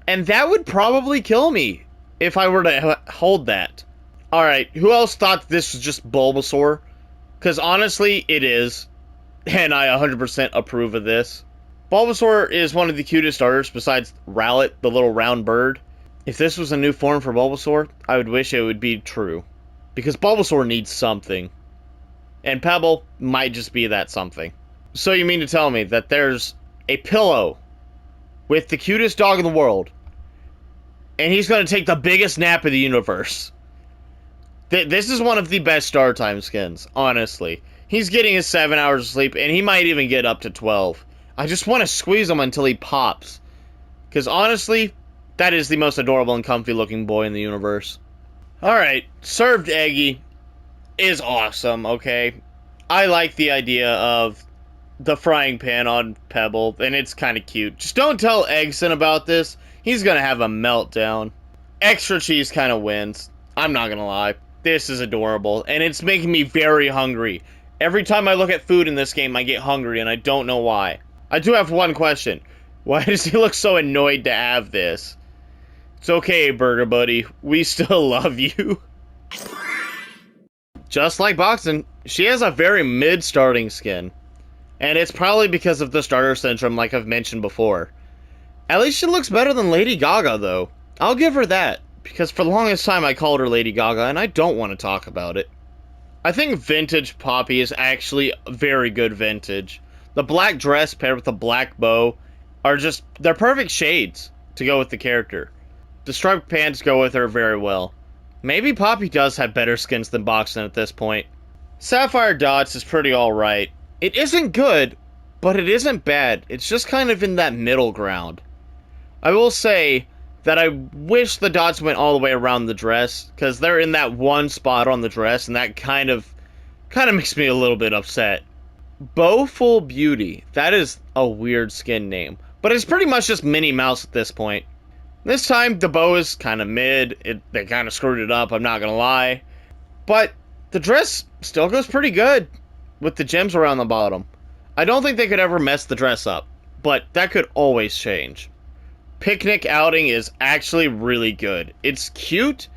And that would probably kill me if I were to hold that. Alright, who else thought this was just Bulbasaur? Because honestly, it is. And I 100% approve of this. Bulbasaur is one of the cutest starters besides Rowlet, the little round bird. If this was a new form for Bulbasaur, I would wish it would be true. Because Bulbasaur needs something. And Pebble might just be that something. So you mean to tell me that there's a pillow with the cutest dog in the world, and he's going to take the biggest nap of the universe? This is one of the best Star Time skins, honestly. He's getting his 7 hours of sleep, and he might even get up to 12. I just want to squeeze him until he pops. Because honestly, that is the most adorable and comfy looking boy in the universe. Alright, Served Eggy is awesome, okay? I like the idea of the frying pan on Pebble, and it's kind of cute. Just don't tell Eggson about this. He's going to have a meltdown. Extra cheese kind of wins. I'm not going to lie. This is adorable, and it's making me very hungry. Every time I look at food in this game, I get hungry, and I don't know why. I do have one question. Why does he look so annoyed to have this? It's okay, Burger Buddy. We still love you. Just like Boxen, she has a very mid-starting skin. And it's probably because of the starter syndrome like I've mentioned before. At least she looks better than Lady Gaga, though. I'll give her that. Because for the longest time I called her Lady Gaga, and I don't want to talk about it. I think vintage Poppy is actually very good vintage. The black dress paired with the black bow are just, they're perfect shades to go with the character. The striped pants go with her very well. Maybe Poppy does have better skins than Boxen at this point. Sapphire Dots is pretty alright. It isn't good, but it isn't bad. It's just kind of in that middle ground. I will say that I wish the dots went all the way around the dress, because they're in that one spot on the dress, and that kind of makes me a little bit upset. Bowful Beauty. That is a weird skin name, but it's pretty much just Minnie Mouse at this point. This time, the bow is kind of mid. They kind of screwed it up, I'm not gonna lie. But the dress still goes pretty good with the gems around the bottom. I don't think they could ever mess the dress up, but that could always change. Picnic Outing is actually really good. It's cute,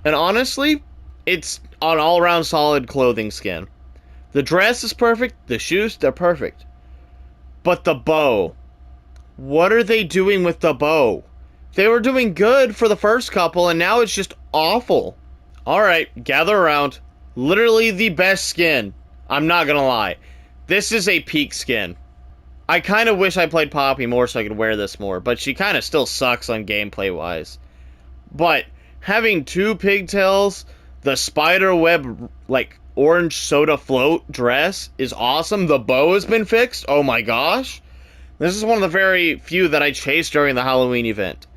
and honestly, it's an all-around solid clothing skin. The dress is perfect, the shoes, they're perfect. But the bow. What are they doing with the bow? They were doing good for the first couple, and now it's just awful. Alright, gather around. Literally the best skin. I'm not gonna lie. This is a peak skin. I kind of wish I played Poppy more so I could wear this more, but she kind of still sucks on gameplay-wise. But having two pigtails, the spider web, like, orange soda float dress is awesome. The bow has been fixed. Oh my gosh. This is one of the very few that I chased during the Halloween event.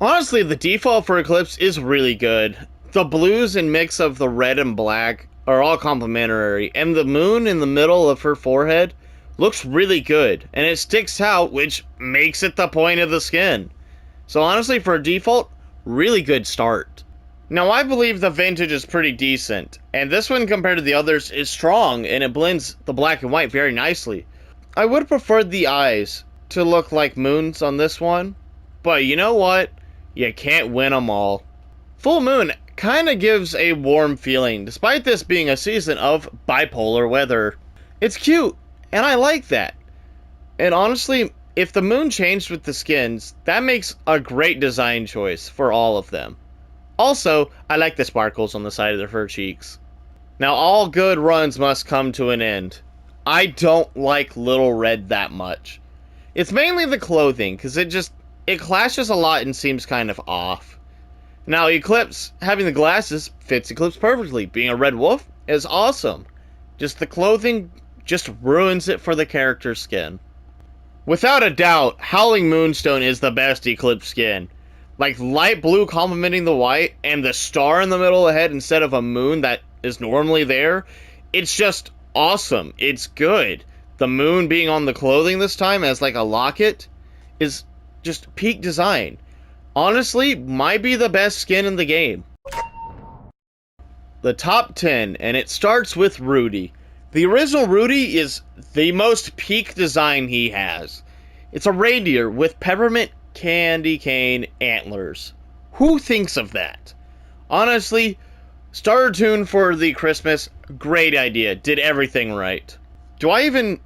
Honestly, the default for Eclipse is really good. The blues and mix of the red and black are all complementary, and the moon in the middle of her forehead looks really good, and it sticks out, which makes it the point of the skin. So honestly, for a default, really good start. Now, I believe the vintage is pretty decent, and this one compared to the others is strong, and it blends the black and white very nicely. I would prefer the eyes to look like moons on this one, but you know what? You can't win them all. Full Moon kind of gives a warm feeling, despite this being a season of bipolar weather. It's cute, and I like that. And honestly, if the moon changed with the skins, that makes a great design choice for all of them. Also, I like the sparkles on the side of their fur cheeks. Now, all good runs must come to an end. I don't like Little Red that much. It's mainly the clothing, because it clashes a lot and seems kind of off. Now, Eclipse, having the glasses, fits Eclipse perfectly. Being a red wolf is awesome. Just the clothing just ruins it for the character skin. Without a doubt, Howling Moonstone is the best Eclipse skin. Like, light blue complementing the white, and the star in the middle of the head instead of a moon that is normally there. It's just awesome. It's good. The moon being on the clothing this time as like a locket is just peak design. Honestly, might be the best skin in the game. The top 10, and it starts with Rudy. The original Rudy is the most peak design he has. It's a reindeer with peppermint candy cane antlers. Who thinks of that? Honestly, starter tune for the Christmas, great idea. Did everything right. Do I even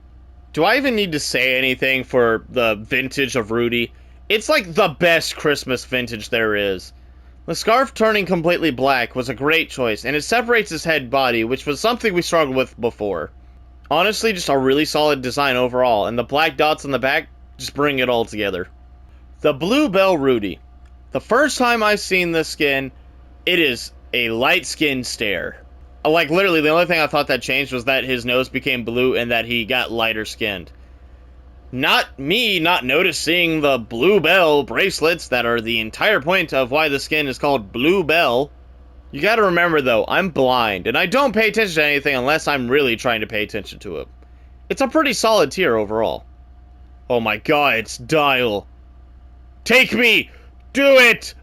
need to say anything for the vintage of Rudy? It's like the best Christmas vintage there is. The scarf turning completely black was a great choice, and it separates his head body, which was something we struggled with before. Honestly, just a really solid design overall, and the black dots on the back just bring it all together. The Bluebell Rudy. The first time I seen this skin, it is a light skin stare. Like, literally, the only thing I thought that changed was that his nose became blue and that he got lighter skinned. Not me not noticing the Bluebell bracelets that are the entire point of why the skin is called Bluebell. You gotta remember, though, I'm blind, and I don't pay attention to anything unless I'm really trying to pay attention to it. It's a pretty solid tier overall. Oh my god, it's Dial. Take me! Do it!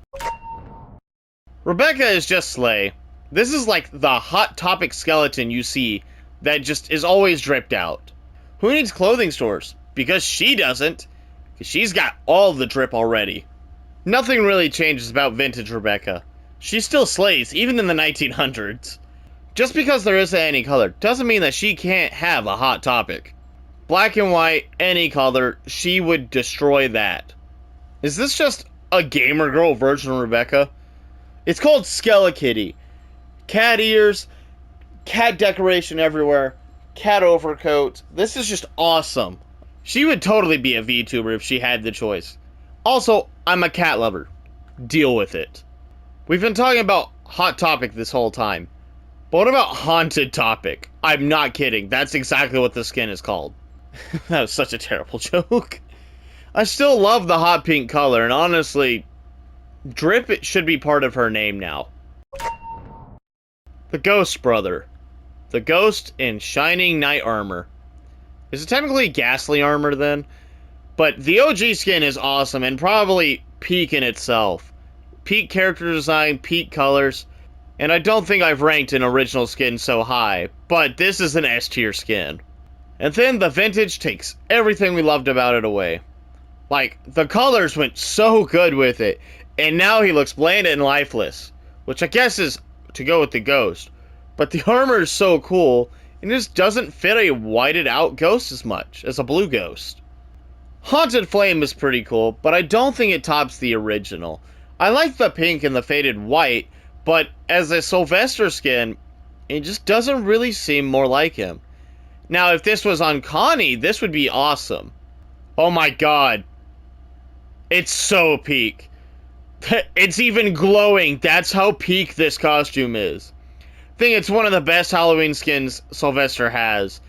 Rebecca is just slay. This is like the Hot Topic skeleton you see that just is always dripped out. Who needs clothing stores? Because she doesn't. Because she's got all the drip already. Nothing really changes about vintage Rebecca. She still slays, even in the 1900s. Just because there isn't any color doesn't mean that she can't have a Hot Topic. Black and white, any color, she would destroy that. Is this just a gamer girl version of Rebecca? It's called Skelekitty. Cat ears, cat decoration everywhere, cat overcoat. This is just awesome. She would totally be a VTuber if she had the choice. Also, I'm a cat lover. Deal with it. We've been talking about Hot Topic this whole time. But what about Haunted Topic? I'm not kidding. That's exactly what the skin is called. That was such a terrible joke. I still love the hot pink color, and honestly, Drip it should be part of her name now. The Ghost Brother. The Ghost in Shining Knight Armor. Is it technically Ghastly Armor then? But the OG skin is awesome and probably peak in itself. Peak character design, peak colors, and I don't think I've ranked an original skin so high, but this is an S tier skin. And then the vintage takes everything we loved about it away. Like, the colors went so good with it, and now he looks bland and lifeless, which I guess is to go with the Ghost. But the armor is so cool, and it just doesn't fit a whited out Ghost as much as a blue Ghost. Haunted Flame is pretty cool, but I don't think it tops the original. I like the pink and the faded white, but as a Sylvester skin, it just doesn't really seem more like him. Now, if this was on Connie, this would be awesome. Oh my god. It's so peak. It's even glowing. That's how peak this costume is. I think it's one of the best Halloween skins Sylvester has.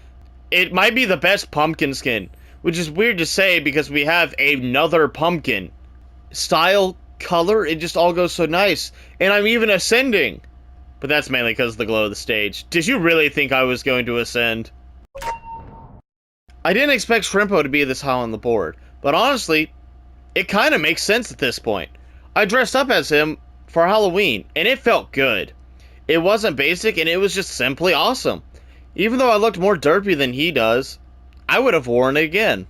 It might be the best pumpkin skin, which is weird to say because we have another pumpkin. Style, color, it just all goes so nice. And I'm even ascending. But that's mainly because of the glow of the stage. Did you really think I was going to ascend? I didn't expect Shrimpo to be this high on the board, but honestly, it kind of makes sense at this point. I dressed up as him for Halloween, and it felt good. It wasn't basic, and it was just simply awesome. Even though I looked more derpy than he does, I would have worn it again.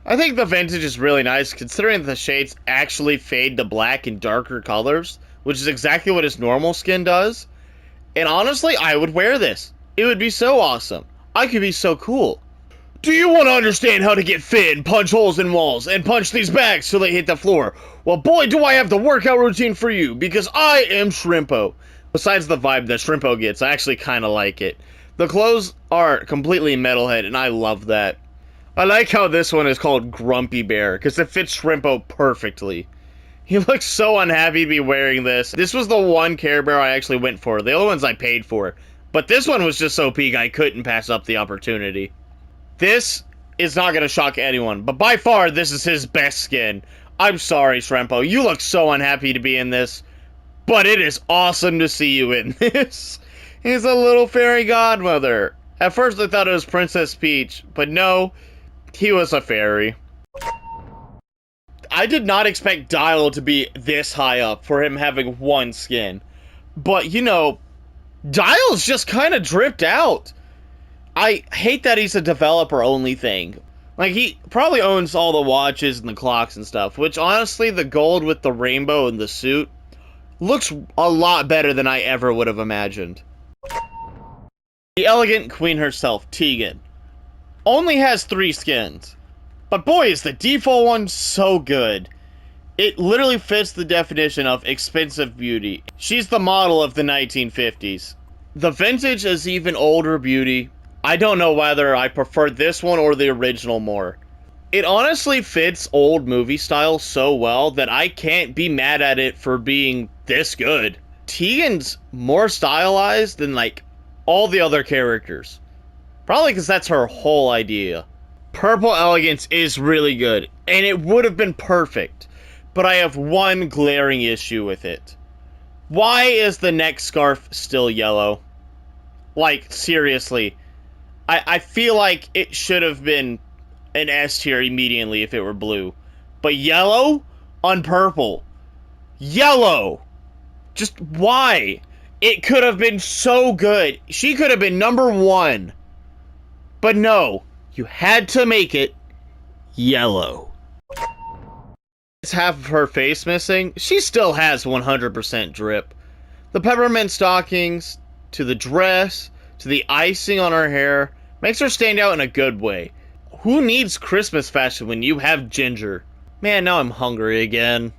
I think the vintage is really nice, considering that the shades actually fade to black and darker colors, which is exactly what his normal skin does. And honestly, I would wear this. It would be so awesome. I could be so cool. Do you want to understand how to get fit and punch holes in walls and punch these bags till they hit the floor? Well, boy, do I have the workout routine for you, because I am Shrimpo. Besides the vibe that Shrimpo gets, I actually kind of like it. The clothes are completely metalhead, and I love that. I like how this one is called Grumpy Bear, because it fits Shrimpo perfectly. He looks so unhappy to be wearing this. This was the one Care Bear I actually went for. The other ones I paid for. But this one was just so peak I couldn't pass up the opportunity. This is not going to shock anyone, but by far, this is his best skin. I'm sorry, Shrimpo. You look so unhappy to be in this, but it is awesome to see you in this. He's a little fairy godmother. At first, I thought it was Princess Peach, but no, he was a fairy. I did not expect Dial to be this high up for him having one skin. But, you know, Dial's just kind of dripped out. I hate that he's a developer-only thing. Like, he probably owns all the watches and the clocks and stuff, which, honestly, the gold with the rainbow and the suit, Looks a lot better than I ever would have imagined. The elegant queen herself, Tegan, only has 3 skins. But boy, is the default one so good. It literally fits the definition of expensive beauty. She's the model of the 1950s. The vintage is even older beauty. I don't know whether I prefer this one or the original more. It honestly fits old movie style so well that I can't be mad at it for being this good. Tegan's more stylized than like all the other characters. Probably because that's her whole idea. Purple Elegance is really good, and it would have been perfect, but I have one glaring issue with it. Why is the neck scarf still yellow? Like, seriously. I feel like it should have been an S tier immediately if it were blue. But yellow on purple. Yellow! Just why? It could have been so good. She could have been #1. But no, you had to make it yellow. It's half of her face missing. She still has 100% drip. The peppermint stockings, to the dress, to the icing on her hair, makes her stand out in a good way. Who needs Christmas fashion when you have ginger? Man, now I'm hungry again.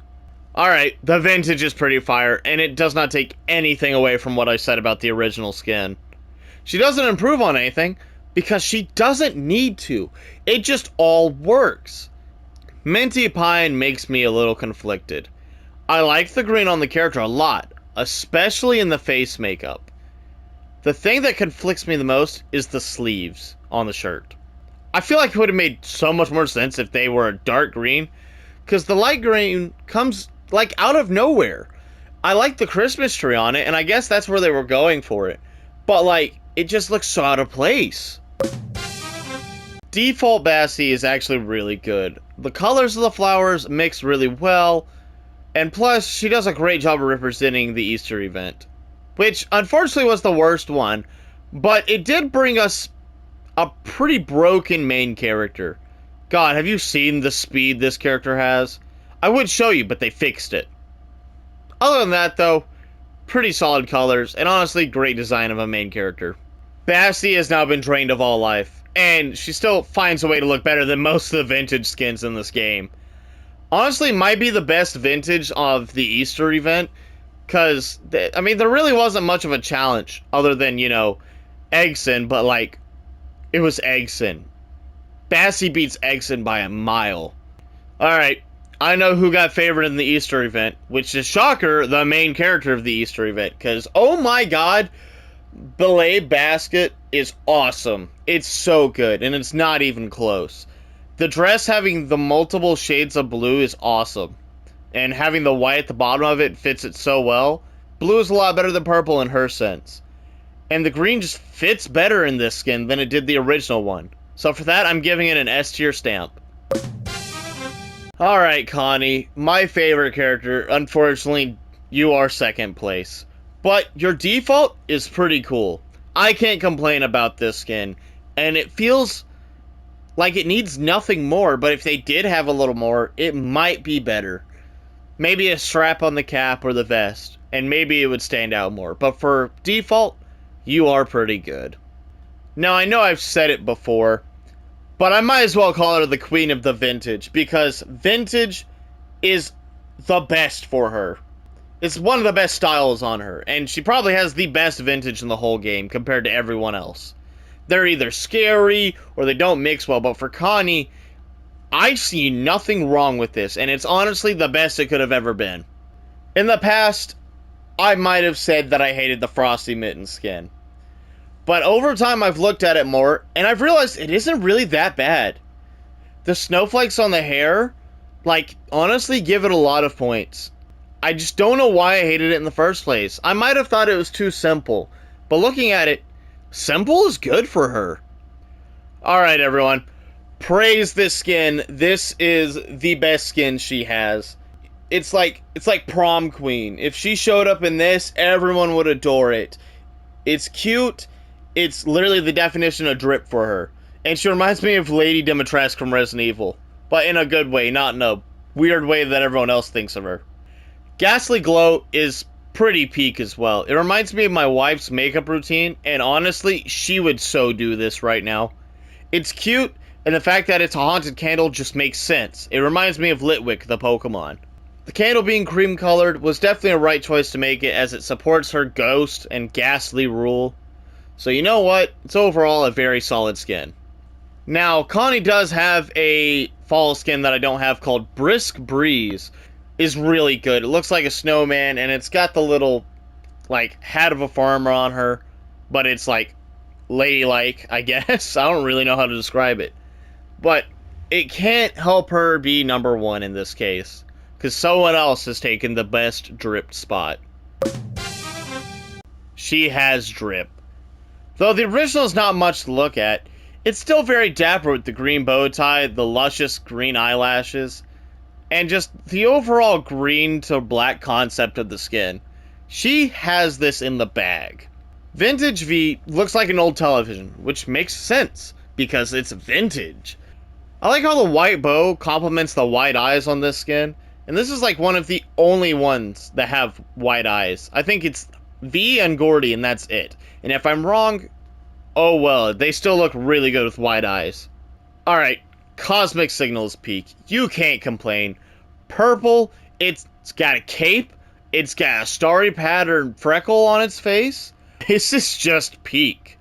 Alright, the vintage is pretty fire, and it does not take anything away from what I said about the original skin. She doesn't improve on anything, because she doesn't need to. It just all works. Minty Pine makes me a little conflicted. I like the green on the character a lot, especially in the face makeup. The thing that conflicts me the most is the sleeves on the shirt. I feel like it would have made so much more sense if they were a dark green, because the light green comes, like, out of nowhere. I like the Christmas tree on it, and I guess that's where they were going for it. But, like, it just looks so out of place. Default Bassie is actually really good. The colors of the flowers mix really well, and plus, she does a great job of representing the Easter event. Which, unfortunately, was the worst one, but it did bring us a pretty broken main character. God, have you seen the speed this character has? I would show you, but they fixed it. Other than that, though, pretty solid colors, and honestly, great design of a main character. Bassie has now been drained of all life, and she still finds a way to look better than most of the vintage skins in this game. Honestly, might be the best vintage of the Easter event, because, I mean, there really wasn't much of a challenge, other than, you know, Eggson, but, like, it was Eggson. Bassie beats Eggson by a mile. Alright, I know who got favored in the Easter event, which is, shocker, the main character of the Easter event, because, oh my god, Belay Basket is awesome. It's so good, and it's not even close. The dress having the multiple shades of blue is awesome, and having the white at the bottom of it fits it so well. Blue is a lot better than purple in her sense. And the green just fits better in this skin than it did the original one. So for that, I'm giving it an S tier stamp. Alright, Connie, my favorite character. Unfortunately, you are second place. But your default is pretty cool. I can't complain about this skin. And it feels like it needs nothing more, but if they did have a little more, it might be better. Maybe a strap on the cap or the vest, and maybe it would stand out more. But for default, you are pretty good. Now, I know I've said it before, but I might as well call her the queen of the vintage, because vintage is the best for her. It's one of the best styles on her, and she probably has the best vintage in the whole game compared to everyone else. They're either scary or they don't mix well, but for Connie, I see nothing wrong with this, and it's honestly the best it could have ever been. In the past, I might have said that I hated the Frosty Mitten skin. But over time, I've looked at it more, and I've realized it isn't really that bad. The snowflakes on the hair, like, honestly give it a lot of points. I just don't know why I hated it in the first place. I might have thought it was too simple, but looking at it, simple is good for her. Alright, everyone. Praise this skin. This is the best skin she has. It's like prom queen. If she showed up in this, everyone would adore it. It's cute. It's literally the definition of drip for her. And she reminds me of Lady Dimitrescu from Resident Evil. But in a good way, not in a weird way that everyone else thinks of her. Ghastly Glow is pretty peak as well. It reminds me of my wife's makeup routine, and honestly, she would so do this right now. It's cute, and the fact that it's a haunted candle just makes sense. It reminds me of Litwick, the Pokemon. The candle being cream colored was definitely a right choice to make it, as it supports her ghost and ghastly rule. So you know what? It's overall a very solid skin. Now, Connie does have a fall skin that I don't have called Brisk Breeze. Is really good. It looks like a snowman, and it's got the little, like, hat of a farmer on her, but it's, like, ladylike, I guess. I don't really know how to describe it. But it can't help her be number one in this case, because someone else has taken the best dripped spot. She has drip. Though the original is not much to look at, it's still very dapper with the green bow tie, the luscious green eyelashes, and just the overall green to black concept of the skin. She has this in the bag. Vintage V looks like an old television, which makes sense, because it's vintage. I like how the white bow complements the white eyes on this skin, and this is like one of the only ones that have white eyes. I think it's V and Gordy, and that's it. And if I'm wrong, oh well, they still look really good with white eyes. Alright, Cosmic Signals peak. You can't complain. Purple, it's got a cape, it's got a starry pattern freckle on its face. This is just peak.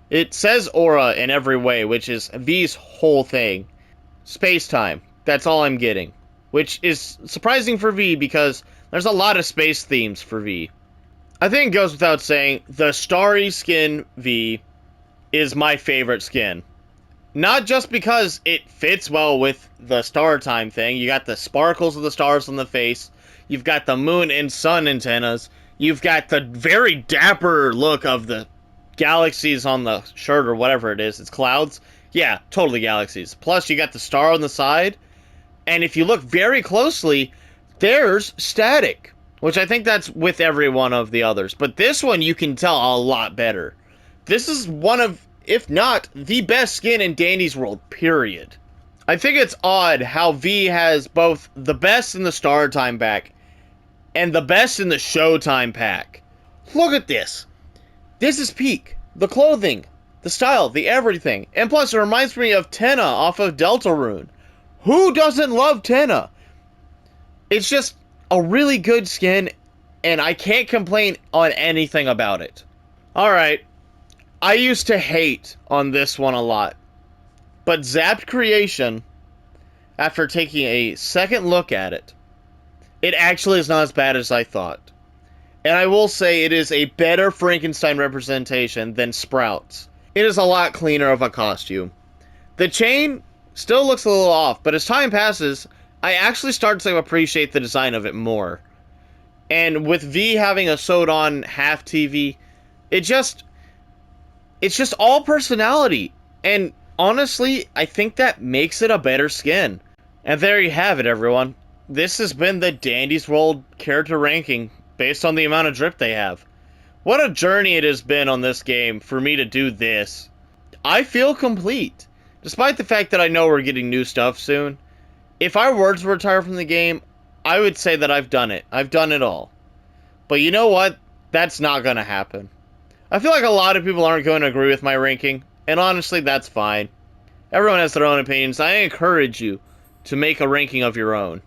It says aura in every way, which is V's whole thing. Space-time, that's all I'm getting. Which is surprising for V, because there's a lot of space themes for V. I think it goes without saying, the starry skin V is my favorite skin. Not just because it fits well with the star time thing. You got the sparkles of the stars on the face. You've got the moon and sun antennas. You've got the very dapper look of the galaxies on the shirt or whatever it is. It's clouds. Yeah, totally galaxies. Plus, you got the star on the side. And if you look very closely, there's static. Which I think that's with every one of the others. But this one you can tell a lot better. This is one of, if not, the best skin in Dandy's World, period. I think it's odd how V has both the best in the Star Time pack and the best in the Showtime pack. Look at this. This is peak. The clothing, the style, the everything. And plus, it reminds me of Tenna off of Deltarune. Who doesn't love Tenna? It's just a really good skin, and I can't complain on anything about it. Alright. I used to hate on this one a lot, but Zapped Creation, after taking a second look at it, it actually is not as bad as I thought. And I will say it is a better Frankenstein representation than Sprouts. It is a lot cleaner of a costume. The chain still looks a little off, but as time passes, I actually start to appreciate the design of it more. And with V having a sewed-on half TV, it's just all personality. And honestly, I think that makes it a better skin. And there you have it, everyone. This has been the Dandy's World character ranking based on the amount of drip they have. What a journey it has been on this game for me to do this. I feel complete. Despite the fact that I know we're getting new stuff soon. If I were to retire from the game, I would say that I've done it. I've done it all. But you know what? That's not going to happen. I feel like a lot of people aren't going to agree with my ranking, and honestly, that's fine. Everyone has their own opinions. I encourage you to make a ranking of your own.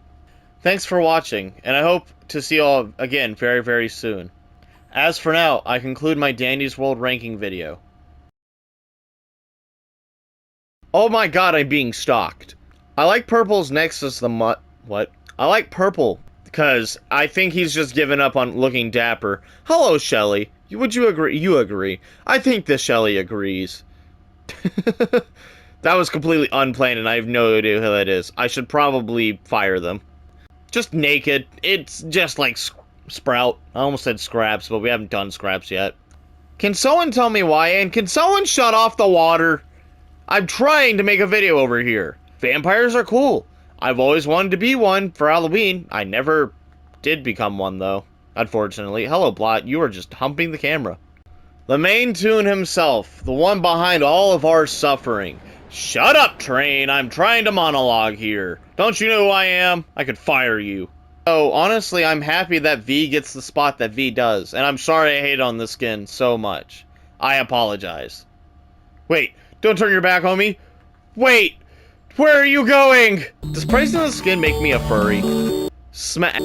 Thanks for watching, and I hope to see you all again very, very soon. As for now, I conclude my Dandy's World ranking video. Oh my god, I'm being stalked. I like Purple's Nexus the what? I like Purple, because I think he's just given up on looking dapper. Hello, Shelly. Would you agree? You agree. I think the Shelly agrees. That was completely unplanned, and I have no idea who that is. I should probably fire them. Just naked. It's just like Sprout. I almost said Scraps, but we haven't done Scraps yet. Can someone tell me why? And can someone shut off the water? I'm trying to make a video over here. Vampires are cool. I've always wanted to be one for Halloween. I never did become one, though. Unfortunately. Hello, Blot. You are just humping the camera. The main tune himself. The one behind all of our suffering. Shut up, Train. I'm trying to monologue here. Don't you know who I am? I could fire you. Oh, honestly, I'm happy that V gets the spot that V does, and I'm sorry I hate on this skin so much. I apologize. Wait, don't turn your back on me. Wait, where are you going? Does praising the skin make me a furry? Smack.